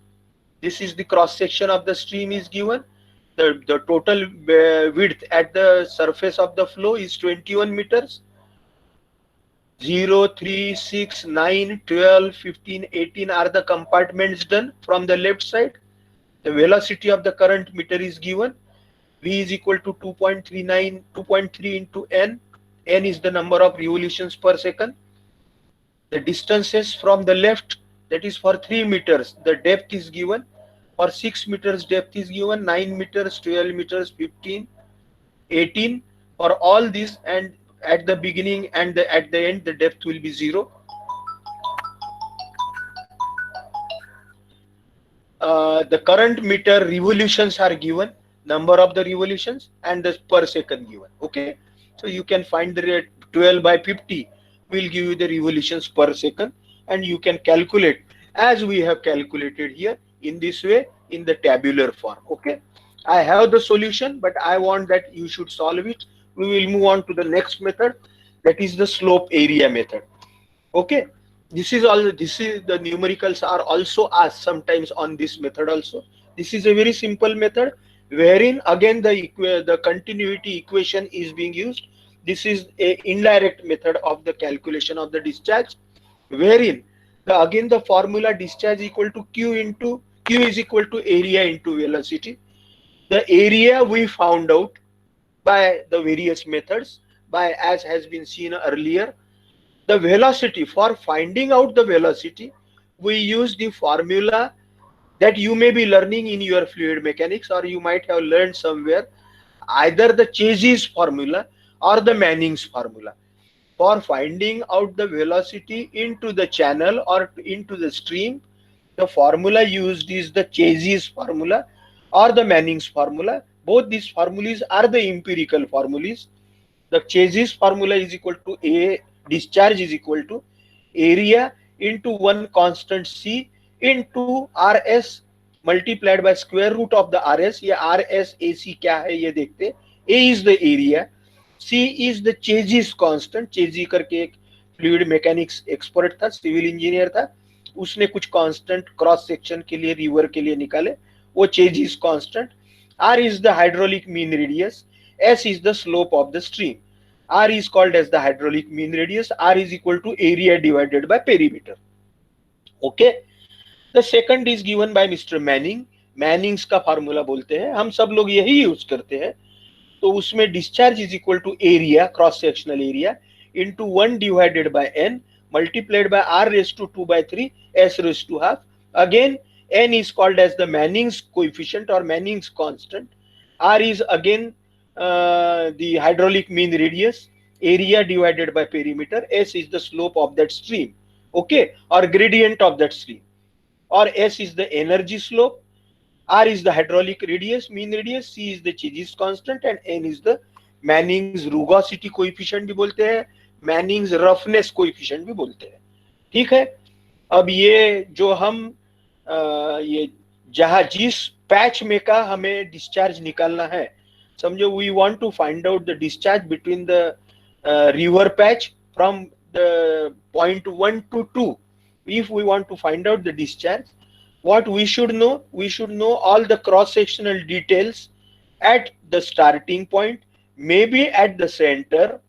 This is the cross section of the stream is given. The total width at the surface of the flow is 21 meters. 0, 3, 6, 9, 12, 15, 18 are the compartments done from the left side. The velocity of the current meter is given. V is equal to 2.39, 2.3 into n. N is the number of revolutions per second. The distances from the left, that is for 3 meters, the depth is given. For 6 meters, depth is given, 9 meters, 12 meters, 15, 18. For all these, and at the beginning and at the end, the depth will be 0. The current meter revolutions are given, number of the revolutions and the per second given. Okay, so you can find the rate. 12 by 50 will give you the revolutions per second, and you can calculate as we have calculated here in this way in the tabular form. Okay, I have the solution, but I want that you should solve it. We will move on to the next method, that is the slope area method. Okay, this is all. This is the numericals are also asked sometimes on this method also. This is a very simple method wherein again the continuity equation is being used. This is a indirect method of the calculation of the discharge, wherein again the formula discharge equal to q is equal to area into velocity. The area we found out by the various methods, by as has been seen earlier. The velocity, for finding out the velocity, we use the formula that you may be learning in your fluid mechanics, or you might have learned somewhere, either the Chase's formula or the Manning's formula. For finding out the velocity into the channel or into the stream, the formula used is the Chase's formula or the Manning's formula. Both these formulas are the empirical formulas. The Chase's formula is equal to A discharge is equal to area into one constant C into RS multiplied by square root of the RS. ये RS AC क्या है ये देखते. A is the area, C is the Chase's constant. Chase करके एक fluid mechanics expert था, civil engineer था, उसने कुछ कांस्टेंट क्रॉस सेक्शन के लिए रिवर के लिए निकाले, वो Chase's constant. R is the hydraulic mean radius, S is the slope of the stream. R is called as the hydraulic mean radius. R is equal to area divided by perimeter. Okay. The second is given by Mr. Manning. Manning's का formula बोलते हैं, हम सब लोग यही use करते हैं. तो उसमें discharge is equal to area, cross sectional area, into 1 divided by n multiplied by r raised to 2 by 3 s raised to half. Again, n is called as the Manning's coefficient or Manning's constant. R is again the hydraulic mean radius, area divided by perimeter. S is the slope of that stream, okay, or gradient of that stream. Or S is the energy slope, R is the hydraulic radius, mean radius, C is the Chase's constant, and N is the Manning's rugosity coefficient भी बोलते हैं, Manning's roughness coefficient भी बोलते हैं. ठीक है. अब ये जो हम ये जहां जिस पैच में का हमें डिस्चार्ज निकालना है, समझो we want to find out the discharge between the river patch from the point 1 to 2. If we want to find out the discharge, what we should know all the cross sectional details at the starting point, maybe at the center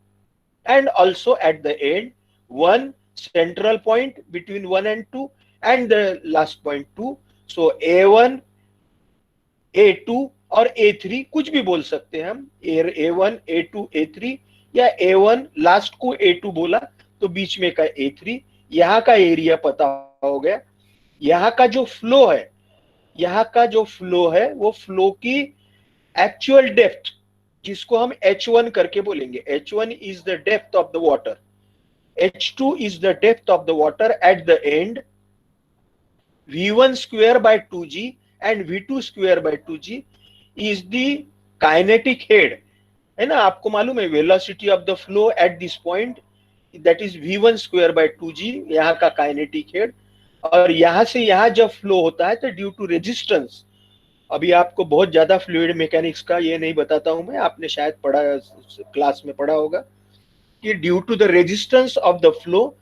and also at the end, one central point between 1 and 2 and the last point 2. So A1, A2 और A3 कुछ भी बोल सकते हैं हम, A1, A2, A3, या A1 last को A2 बोला तो बीच में का A3. यहाँ का एरिया पता हो गया. यहाँ का जो फ्लो है, वो फ्लो की एक्चुअल डेप्थ, जिसको हम H1 करके बोलेंगे. H1 is the depth of the water, H2 is the depth of the water at the end. V1 square by 2g and V2 square by 2g is the kinetic head. है ना, आपको मालूम है velocity of the flow at this point, that is V1 square by 2g, यहाँ का kinetic head. और यहाँ से यहाँ जब फ्लो होता है तो ड्यू टू रेजिस्टेंस, अभी आपको बहुत ज्यादा फ्लूइड मैकेनिक्स का ये नहीं बताता हूं मैं, आपने शायद पढ़ा, क्लास में पढ़ा होगा कि due to the resistance of the flow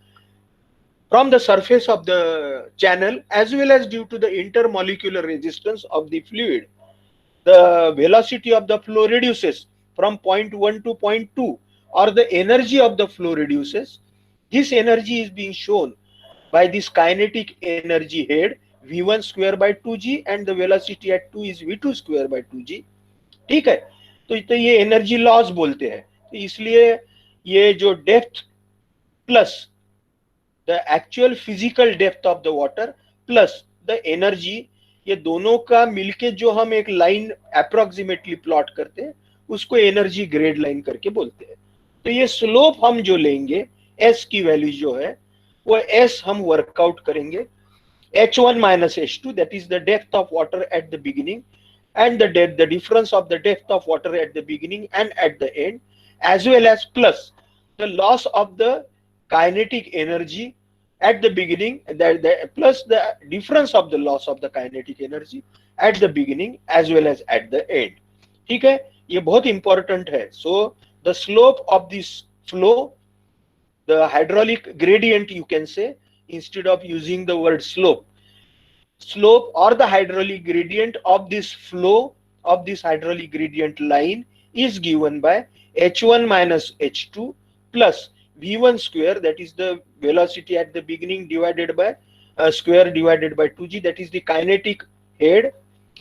from the surface of the channel as well as due to the intermolecular resistance of the fluid, the velocity of the flow reduces from point 1 to point 2, or the energy of the flow reduces. This energy is being shown by this kinetic energy head v1 square by 2g and the velocity at 2 is v2 square by 2g. ठीक है, तो ये energy loss बोलते हैं. तो इसलिए ये जो depth plus the actual physical depth of the water plus the energy, ये दोनों का मिलके जो हम एक लाइन अप्रोक्सीमेटली प्लॉट करते हैं उसको एनर्जी ग्रेड लाइन करके बोलते हैं. तो ये स्लोप हम जो लेंगे एस की वैल्यू जो है वो एस हम वर्कआउट करेंगे h1 minus h2, that is the depth of water at the beginning and the difference of the depth of water at the beginning and at the end, as well as plus the loss of the kinetic energy at the beginning, plus the difference of the loss of the kinetic energy at the beginning as well as at the end. ठीक है, ये बहुत important है. So the slope of this flow, the hydraulic gradient you can say, instead of using the word slope or the hydraulic gradient of this flow of this hydraulic gradient line is given by h1 minus h2 plus v1 square, that is the velocity at the beginning divided by square divided by 2g, that is the kinetic head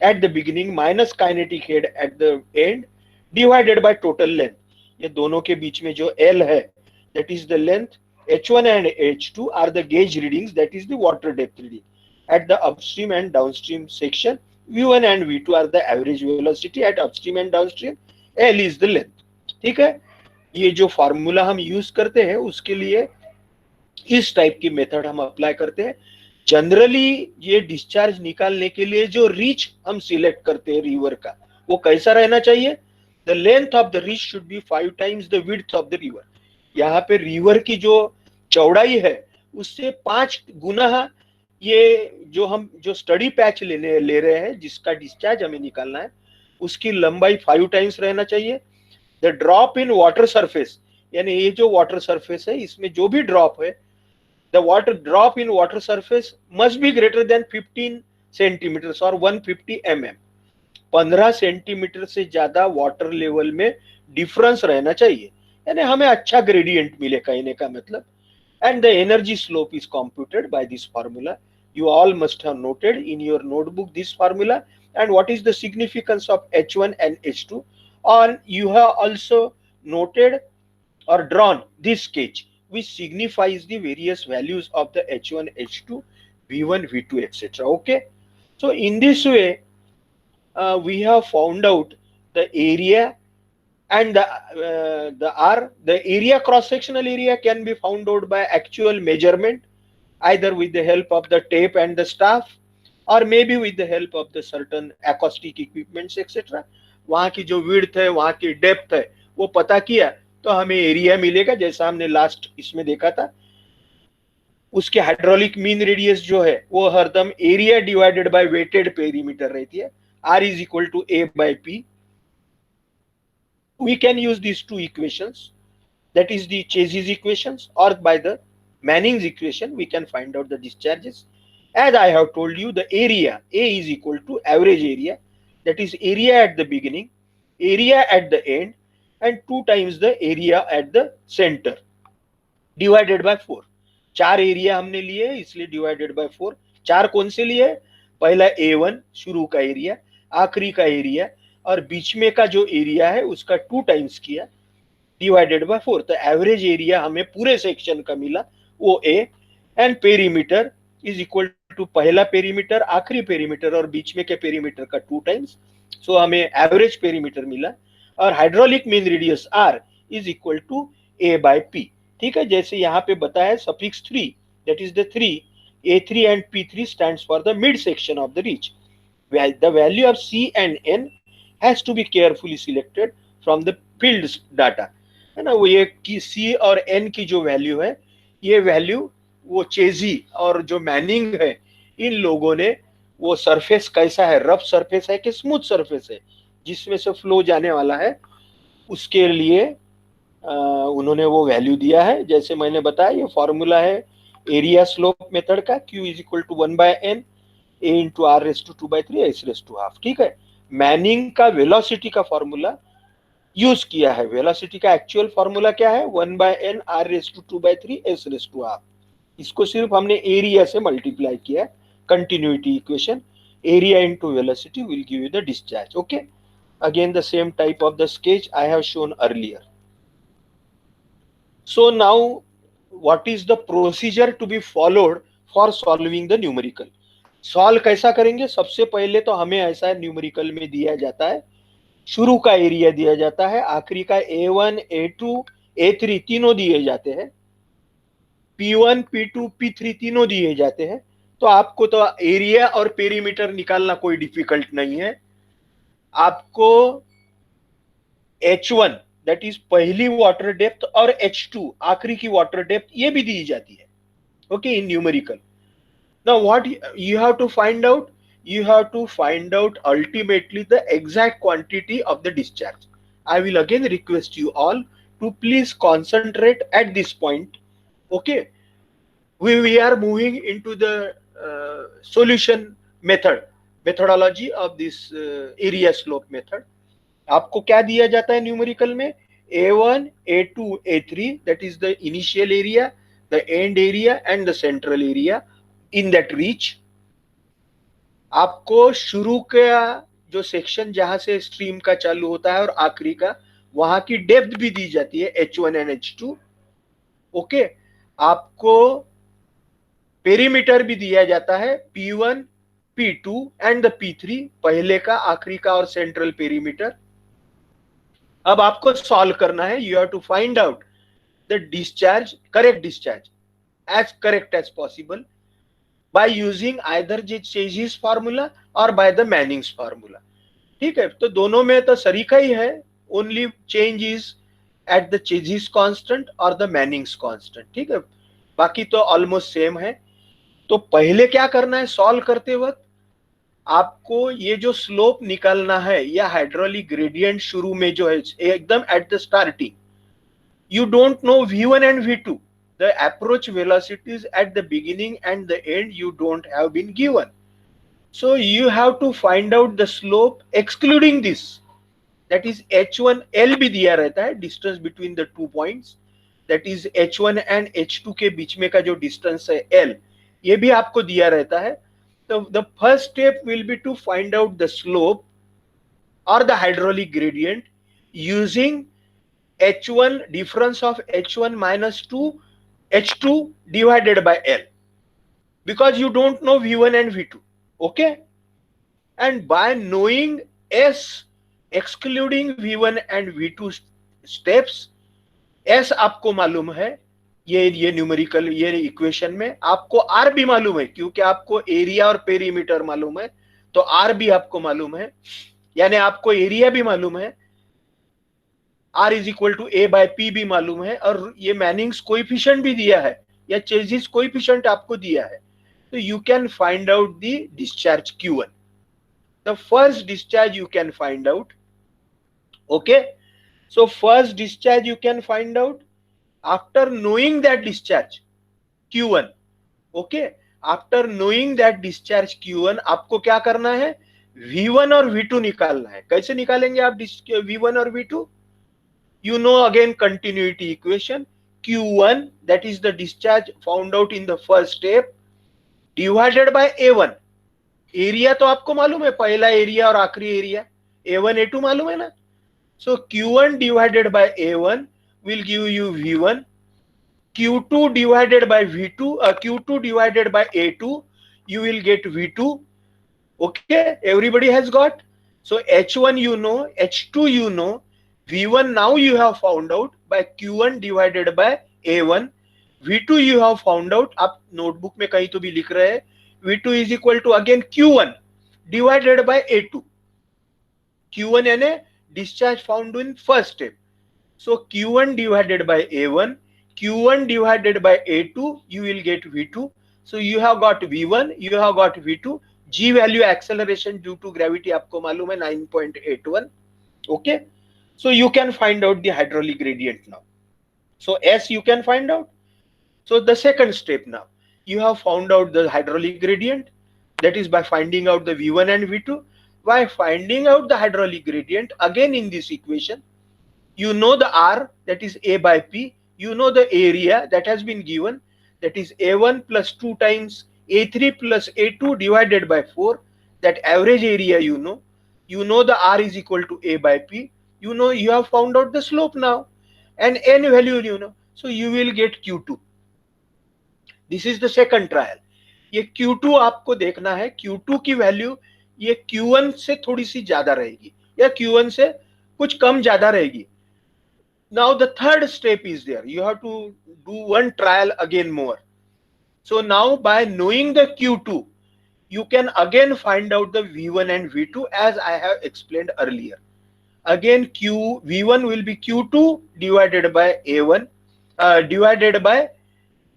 at the beginning minus kinetic head at the end divided by total length. ये दोनों के बीच में जो L है, that is the length. H1 and H2 are the gauge readings, that is the water depth reading at the upstream and downstream section. V1 and V2 are the average velocity at upstream and downstream. L is the length. ठीक है, ये जो formula हम use करते हैं उसके लिए इस टाइप की मेथड हम अप्लाई करते हैं. जनरली ये डिस्चार्ज निकालने के लिए जो रीच हम सिलेक्ट करते हैं रिवर का, वो कैसा रहना चाहिए? The length of the reach should be 5 times the width of the river. यहाँ पे रिवर की जो चौड़ाई है उससे 5 गुना ये जो स्टडी पैच ले रहे हैं जिसका डिस्चार्ज हमें निकालना है उसकी लंबाई 5 times रहना चाहिए. The drop in water surface, यानी ये जो वाटर सरफेस है इसमें जो भी ड्रॉप है, the water drop in water surface must be greater than 15 centimetre और 150 mm. 15 सेंटीमीटर से ज्यादा वाटर लेवल में डिफरेंस रहना चाहिए, यानी हमें अच्छा ग्रेडियंट मिले, कहने का मतलब. And the energy slope is computed by this formula. You all must have noted in your notebook this formula and what is the significance of H1 and H2, or you have also noted or drawn this sketch which signifies the various values of the H1, H2, V1, V2, etc. Okay, so in this way we have found out the area and the area, cross sectional area can be found out by actual measurement, either with the help of the tape and the staff or maybe with the help of the certain acoustic equipments etc. वहां की जो width है, वहां की depth है, वो पता किया तो हमें एरिया मिलेगा, जैसा हमने लास्ट इसमें देखा था. उसके हाइड्रोलिक मीन रेडियस जो है वो हरदम area divided by wetted perimeter रहती है. R is equal to A by P. We can use these two equations, that is the Chase's equations, or by the Manning's equation we can find out the discharges. As I have told you, the area A is equal to average area, that is area at the beginning, area at the end, and 2 times the area at the center divided by 4. 4 area हमने लिए इसलिए divided by 4. 4 कौन से लिए? पहला A1 शुरू का area, आखिरी का एरिया, और बीच में का जो एरिया है उसका 2 टाइम्स किया डिवाइडेड बाय 4. तो एवरेज एरिया हमें पूरे सेक्शन का मिला वो A, and perimeter is equal to पहला पेरीमीटर, आखिरी पेरीमीटर और बीच में के पेरीमीटर का 2 टाइम्स. सो हमें एवरेज पेरीमीटर मिला. और hydraulic mean radius R is equal to A by P. ठीक है, जैसे यहाँ पे बताया suffix 3, that is the 3, A3 and P3 stands for the mid section of the reach. The value of C and N has to be carefully selected from the field data. है ना, वो ये की C और N की जो value है, ये वैल्यू वो चेजी और जो मैनिंग है, इन लोगों ने वो सरफेस कैसा है, रफ सरफेस है कि स्मूथ सरफेस है जिसमें से फ्लो जाने वाला है, उसके लिए उन्होंने वो वैल्यू दिया है. जैसे मैंने बताया ये फॉर्मूला है एरिया स्लोप मेथड का, Q is equal to 1 by N A इंटू R raise to 2 by 3 S raise to half. ठीक है, मैनिंग का वेलोसिटी का फॉर्मूला यूज किया है। वेलोसिटी का एक्चुअल फॉर्मूला क्या है, 1/n r⁻²/3 s⁻². इसको सिर्फ हमने एरिया से मल्टीप्लाई किया है, continuity equation. Area into velocity will give you the discharge. Okay, again the same type of the sketch I have shown earlier. So now what is the procedure to be followed for solving the numerical? Solve कैसा करेंगे, सबसे पहले तो हमें ऐसा numerical में दिया जाता है, शुरू का एरिया दिया जाता है, आखिरी का A1 A2 A3 तीनों दिए जाते हैं, P1 P2 P3 तीनों दिए जाते हैं. तो आपको तो एरिया और पेरीमीटर निकालना कोई डिफिकल्ट नहीं है. आपको H1 दैट इज पहली वाटर डेप्थ और H2 आखिरी की वाटर डेप्थ ये भी दी जाती है. Okay, in numerical. Now what you have to find out? You have to find out ultimately the exact quantity of the discharge. I will again request you all to please concentrate at this point. Okay, we are moving into the solution methodology of this area slope method. आपको क्या दिया जाता है numerical में, A1 A2 A3 that is the initial area, the end area and the central area in that reach. आपको शुरू का जो सेक्शन जहां से स्ट्रीम का चालू होता है और आखिरी का, वहां की डेप्थ भी दी जाती है H1 एंड H2. ओके, आपको पेरीमीटर भी दिया जाता है P1 P2 and the P3, पहले का आखिरी का और सेंट्रल पेरीमीटर. अब आपको सॉल्व करना है, you have to find out the discharge, correct discharge as correct as possible by using either the Chase's formula or by the Manning's formula. ठीक है, तो दोनों में तो सरीका ही है, only change is at the Chase's constant or the Manning's constant. ठीक है, बाकी तो ऑलमोस्ट सेम है. तो पहले क्या करना है, सॉल्व करते वक्त आपको ये जो स्लोप निकालना है या हाइड्रोलिक ग्रेडियंट शुरू में जो है एकदम at the starting, you don't know V1 and V2. The approach velocities at the beginning and the end you don't have been given. So you have to find out the slope excluding this. That is H1 L भी दिया रहता है, distance between the 2 points. That is H1 and H2 के बीच में का जो distance है L, ये भी आपको दिया रहता है. So the first step will be to find out the slope or the hydraulic gradient using H1 difference of H1 minus 2 H2 divided by L, because you don't know V1 and V2. Okay, and by knowing S excluding V1 and V2 steps, S आपको मालूम है, ये numerical ये equation में आपको R भी मालूम है, क्योंकि आपको एरिया और पेरीमीटर मालूम है, तो R भी आपको मालूम है, यानी आपको एरिया भी मालूम है, R is equal to A by P भी मालूम है, और ये मैनिंग्स कोएफिशिएंट भी दिया है या चेजिस कोएफिशिएंट आपको दिया है. तो you can find out the discharge Q1. The first discharge you can find out. Okay, so first discharge you can find out after knowing that discharge Q1. Okay, after knowing that discharge Q1 आपको क्या करना है, V1 और V2 निकालना है. कैसे निकालेंगे आप V1 और V2? You know again continuity equation, Q1 that is the discharge found out in the first step divided by A1. Area तो आपको मालूम है, पहला एरिया और आखिरी एरिया A1 A2 मालूम है ना. So Q1 divided by A1 will give you V1. Q2 divided by V2, Q2 divided by A2, you will get V2. Okay, everybody has got. So H1 you know, H2 you know, V1 now you have found out by Q1 divided by A1. V2 you have found out, आप notebook में कहीं तो भी लिख रहे हैं, V2 is equal to again Q1 divided by A2. Q1 यानी discharge found in first step. So Q1 divided by A1, Q1 divided by A2, you will get V2. So you have got V1, you have got V2. G value acceleration due to gravity आपको मालूम है 9.81. Okay, so you can find out the hydraulic gradient now. So S you can find out. So the second step now, you have found out the hydraulic gradient, that is by finding out the V1 and V2. By finding out the hydraulic gradient, again in this equation, You know the R, that is A by P. You know the area that has been given, that is A1 plus 2 times A3 plus A2 divided by 4. That average area you know. You know the R is equal to A by P. You know you have found out the slope now. And N value you know. So you will get Q2. This is the second trial. ये Q2 आपको देखना है. Q2 की value ये Q1 से थोड़ी सी ज्यादा रहेगी या Q1 से कुछ कम ज्यादा रहेगी. Now the third step is there. You have to do one trial again more. So now by knowing the Q2, you can again find out the V1 and V2 as I have explained earlier. Again V1 will be Q2 divided by A1 divided by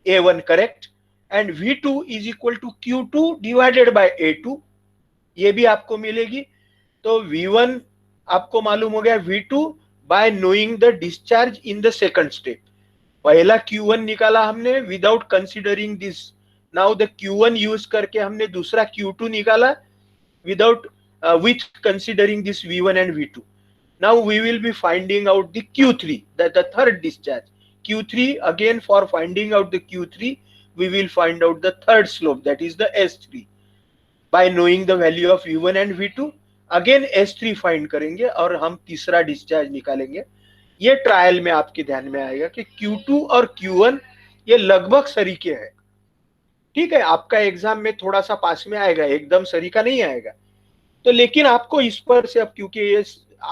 A1, correct, and V2 is equal to Q2 divided by A2. ये भी आपको मिलेगी. तो V1 आपको मालूम हो गया, V2 by knowing the discharge in the second step. पहला Q1 निकाला हमने without considering this. Now the Q1 use करके हमने दूसरा Q2 निकाला without with considering this V1 and V2. Now we will be finding out the Q3, that the third discharge. Q3, again for finding out the Q3, we will find out the third slope, that is the S3. By knowing the value of V1 and V2, again S3 find करेंगे और हम तीसरा discharge निकालेंगे. ये trial में आपके ध्यान में आएगा कि Q2 और Q1 ये लगभग सरीके हैं. ठीक है, आपका एग्जाम में थोड़ा सा पास में आएगा, एकदम सरीका नहीं आएगा. तो लेकिन आपको इस पर से अब क्योंकि ये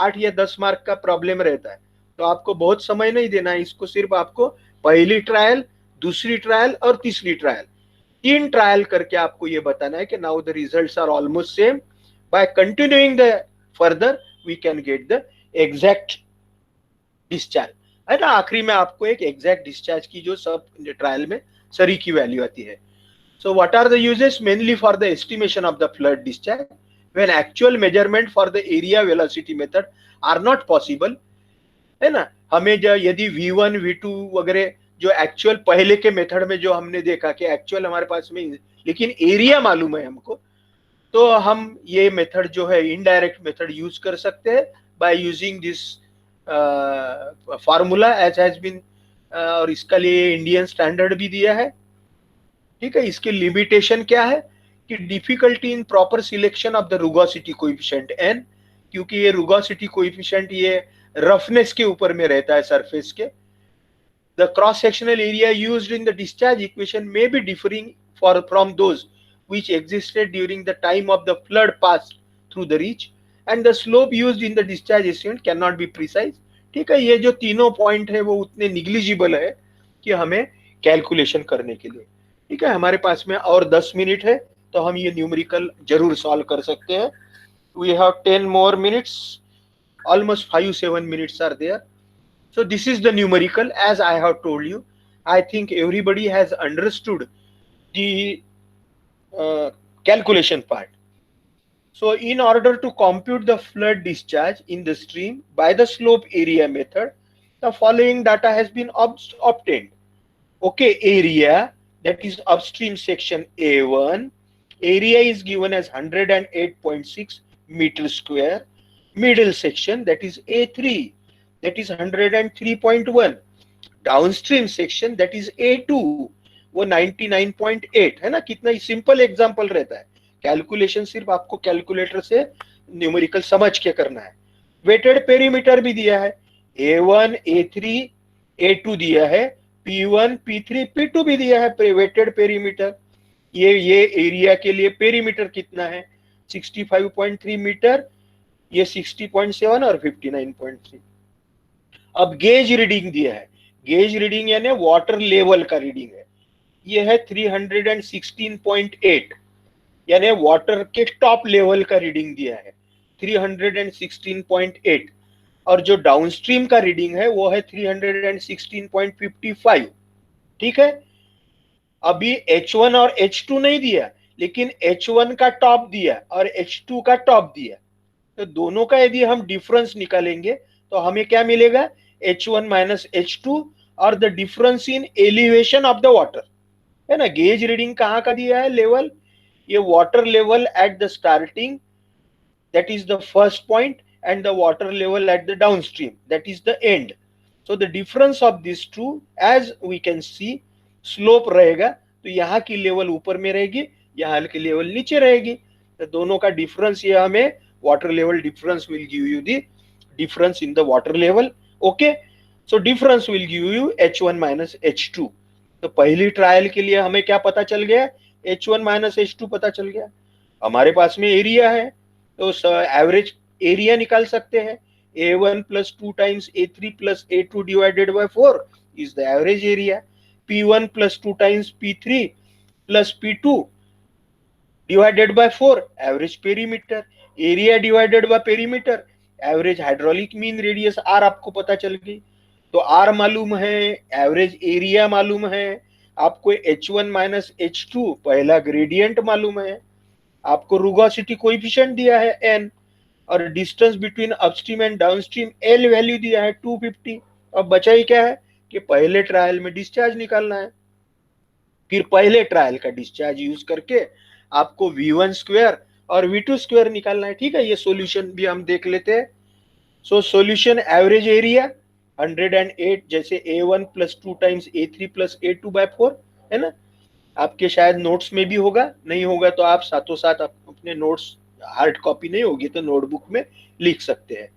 8 या 10 मार्क का प्रॉब्लम रहता है तो आपको बहुत समय नहीं देना है. इसको सिर्फ आपको पहली ट्रायल, दूसरी ट्रायल और तीसरी ट्रायल, 3 ट्रायल करके आपको ये बताना है कि now the results are almost same. By continuing the further we can get the exact discharge. है ना, आखिरी में आपको एक एग्जैक्ट डिस्चार्ज की जो सब ट्रायल में सरी की वैल्यू आती है. So what are the uses? Mainly for the estimation of the flood discharge when actual measurement for the area velocity method are not possible. है ना, हमें जो यदि V1 V2 वगैरह जो एक्चुअल पहले के मेथड में जो हमने देखा कि एक्चुअल हमारे पास में लेकिन एरिया मालूम है हमको, तो हम ये मेथड जो है इनडायरेक्ट मेथड यूज कर सकते हैं by using this formula as has been. और इसका लिए इंडियन स्टैंडर्ड भी दिया है. ठीक है, इसके लिमिटेशन क्या है कि difficulty in proper selection of the rugosity coefficient n, क्योंकि ये रुगोसिटी कोएफिशिएंट ये रफनेस के ऊपर में रहता है सरफेस के. The cross sectional area used in the discharge equation may be differing for from those which existed during the time of the flood pass through the reach and the slope used in the discharge estimate can not be precise. ठीक है, ये जो तीनों point है वो उतने negligible है कि हमें कैलकुलेशन करने के लिए. ठीक है, हमारे पास में और 10 मिनट है तो हम ये न्यूमेरिकल जरूर सॉल्व कर सकते हैं. We have 10 more minutes, almost 5-7 minutes are there. So this is the numerical as I have told you. I think everybody has understood the calculation part. So in order to compute the flood discharge in the stream by the slope area method, the following data has been obtained. Okay, area, that is upstream section A1, area is given as 108.6 meter square. Middle section, that is A3, that is 103.1. Downstream section that is A2, वो 99.8 है ना. कितना ही simple example रहता है. Calculation सिर्फ आपको calculator से numerical समझ के करना है. वेटेड पेरीमीटर भी दिया है, A1 A3 A2 दिया है, P1 P3 P2 भी दिया है वेटेड पेरीमीटर. ये एरिया के लिए पेरीमीटर कितना है 65.3 मीटर, ये 60.7 और 59.3. अब गेज रीडिंग दिया है, गेज रीडिंग यानी वाटर लेवल का रीडिंग है, ये है 316.8 यानी वाटर के टॉप लेवल का रीडिंग दिया है 316.8. और जो डाउनस्ट्रीम का रीडिंग है वो है 316.55. ठीक है, अभी H1 और H2 नहीं दिया, लेकिन H1 का टॉप दिया और H2 का टॉप दिया. तो दोनों का यदि हम डिफरेंस निकालेंगे तो हमें क्या मिलेगा, H1 माइनस H2 और the difference in elevation of the water. है ना, गेज रीडिंग कहाँ का दिया है लेवल, ये water level at the starting, that is the first point, and the water level at the downstream, that is the end. So the difference of these two, as we can see, slope रहेगा तो यहाँ की level ऊपर में रहेगी, यहाँ की level नीचे रहेगी, तो दोनों का डिफरेंस ये हमें water level difference will give you the difference in the water level. Okay, so difference will give you H1 minus H2. तो पहली ट्रायल के लिए हमें क्या पता चल गया, H1 माइनस H2 पता चल गया. हमारे पास में एरिया है तो एवरेज एरिया निकाल सकते हैं. A1 plus 2 times A3 plus A2 divided by 4 is the average area. P1 plus 2 times P3 plus P2 divided by 4 average perimeter. Area divided by perimeter average hydraulic mean radius R आपको पता चल गई. तो R मालूम है, average area मालूम है, आपको H1 माइनस H2 पहला ग्रेडियंट मालूम है, आपको रुगोसिटी कोएफिशिएंट दिया है n, और distance between upstream and downstream L value दिया है 250. अब बचा ही क्या है कि पहले ट्रायल में डिस्चार्ज निकालना है. फिर पहले ट्रायल का डिस्चार्ज यूज करके आपको V1 स्क्वायर और V2 स्क्वायर निकालना है. ठीक है, ये सॉल्यूशन भी हम देख लेते हैं. सो सॉल्यूशन एवरेज एरिया 108, जैसे A1 plus 2 times A3 plus A2 bye 4 है ना. आपके शायद नोट्स में भी होगा, नहीं होगा तो आप साथों साथ अपने नोट्स, हार्ड कॉपी नहीं होगी तो नोटबुक में लिख सकते हैं.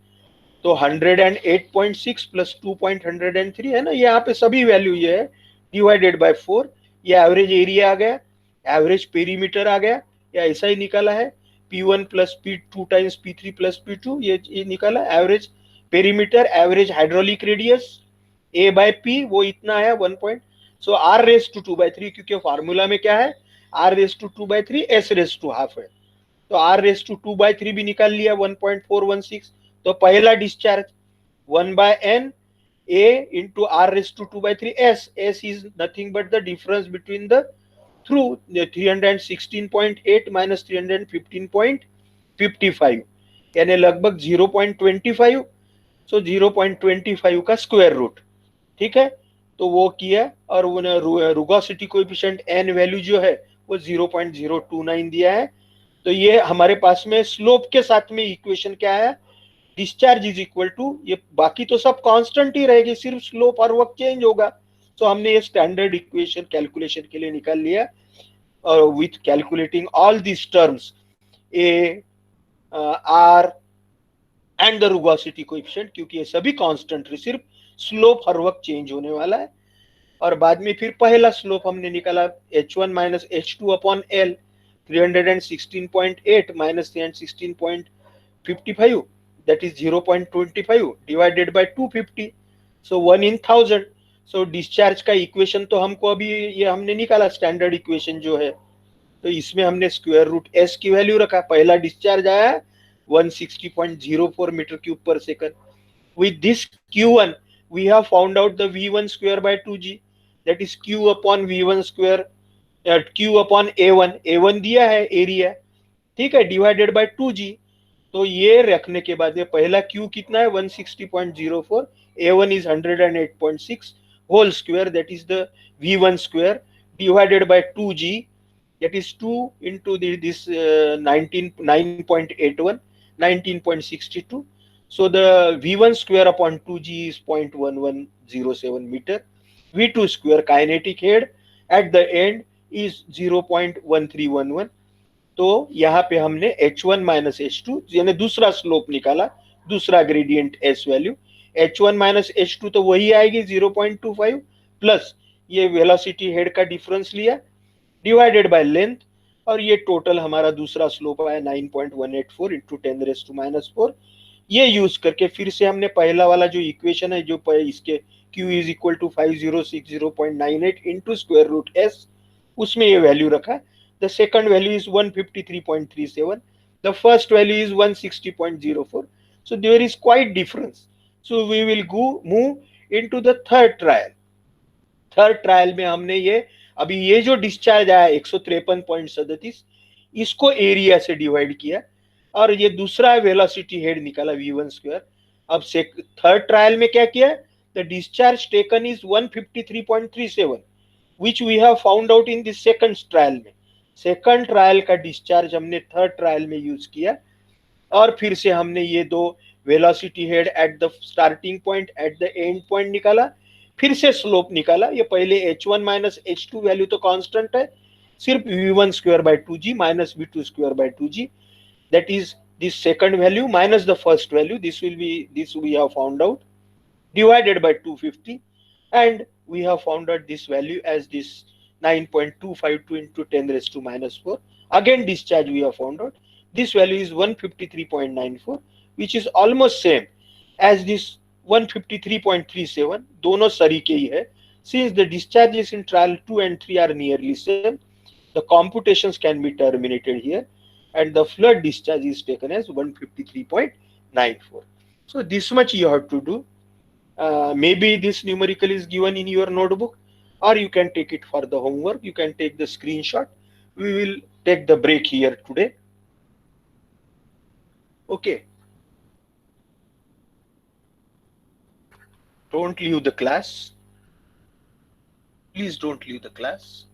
तो 108.6 प्लस 2.103 है ना, यहाँ पे सभी वैल्यू ये है, डिवाइडेड बाय 4, ये एवरेज एरिया आ गया, एवरेज पेरीमीटर आ गया, या ऐसा ही निकाला है. P1 plus P2 times P3 plus P2 ये निकाला average perimeter. Average hydraulic radius A by P वो इतना आया 1 point. So R raise to 2/3, क्योंकि फॉर्मूला में क्या है, R raise to 2/3 S raise to half है, तो R रेस टू 2/3 भी निकाल लिया 1.416. तो पहला discharge 1/n A into R raise to 2/3 S. S is nothing but the difference between the through the 316.8 minus 315.55, यानी लगभग 0.25. सो 0.25 का स्क्वायर रूट. ठीक है, तो वो किया, और वो रुगोसिटी कोएफिशिएंट n वैल्यू जो है वो 0.029 दिया है. तो ये हमारे पास में स्लोप के साथ में इक्वेशन क्या है, डिस्चार्ज इज इक्वल टू, ये बाकी तो सब कांस्टेंट ही रहेगी, सिर्फ स्लोप हर वक्त चेंज होगा. तो हमने ये स्टैंडर्ड इक्वेशन कैलकुलेशन के लिए निकाल लिया, और with calculating all this terms A, R and the rugosity coefficient, क्योंकि ये सभी कांस्टेंट है, सिर्फ स्लोप हर वक्त चेंज होने वाला है. और बाद में फिर पहला स्लोप हमने निकाला H1 minus H2 upon L, 316.8 minus 316.55, that is 0.25 divided by 250, so 1 in 1000. so discharge का इक्वेशन तो हमको अभी ये हमने निकाला, स्टैंडर्ड इक्वेशन जो है, तो इसमें हमने स्क्वायर रूट S की वैल्यू रखा. पहला डिस्चार्ज आया 160.04 मीटर क्यूब पर second. with this Q1 we have found out the V1 square by 2G, that is Q upon V1 square, Q upon A1. A1 दिया है एरिया, ठीक है, divided by 2G. तो ये रखने के बाद में पहला Q कितना है 160.04, A1 is 108.6 whole square, that is the V1 square divided by 2G, that is 2 into this 9.81, 19.62. So the V1 square upon 2G is 0.1107 meter. V2 square kinetic head at the end is 0.1311. तो यहाँ पे हमने H1 minus H2 यानी दूसरा slope निकाला, दूसरा gradient S value. H1 minus H2 तो वही आएगी 0.25 प्लस ये वेलोसिटी हेड का डिफरेंस लिया डिवाइडेड बाय लेंथ, और ये टोटल हमारा दूसरा स्लोप आया 9.184 इंटू 10⁻⁻⁴. ये यूज करके फिर से हमने पहला वाला जो इक्वेशन है, जो इसके Q is equal to 5060.98 into square root S, उसमें ये वैल्यू रखा. The second value is 153.37. The first value is 160.04. So there is quite difference. So we will move into the third trial. Third trial में हमने ये अभी ये जो discharge आया 153.37, इसको एरिया से डिवाइड किया, और ये दूसरा वेलोसिटी हेड निकाला V1 स्क्वायर. अब थर्ड ट्रायल में क्या किया, the discharge taken is 153.37 which we have found out in the second trial में. सेकंड ट्रायल का डिस्चार्ज हमने थर्ड ट्रायल में यूज किया, और फिर से हमने ये दो velocity head at the starting point at the end point निकाला, फिर से स्लोप निकाला। ये पहले h1 माइनस h2 वैल्यू तो कांस्टेंट है, सिर्फ v1 square by 2g minus v2 square by 2g, that is this second value minus the first value, this will be, this we have found out, divided by 250, and we have found out this value as this 9.252 into 10 raised to minus 4. Again discharge we have found out, this value is 153.94, which is almost same as this 153.37, दोनों सरी के ही है. Since the discharges in trial 2 and 3 are nearly same, the computations can be terminated here, and the flood discharge is taken as 153.94. So this much you have to do. Maybe this numerical is given in your notebook, or you can take it for the homework. You can take the screenshot. We will take the break here today. Okay. Don't leave the class. Please don't leave the class.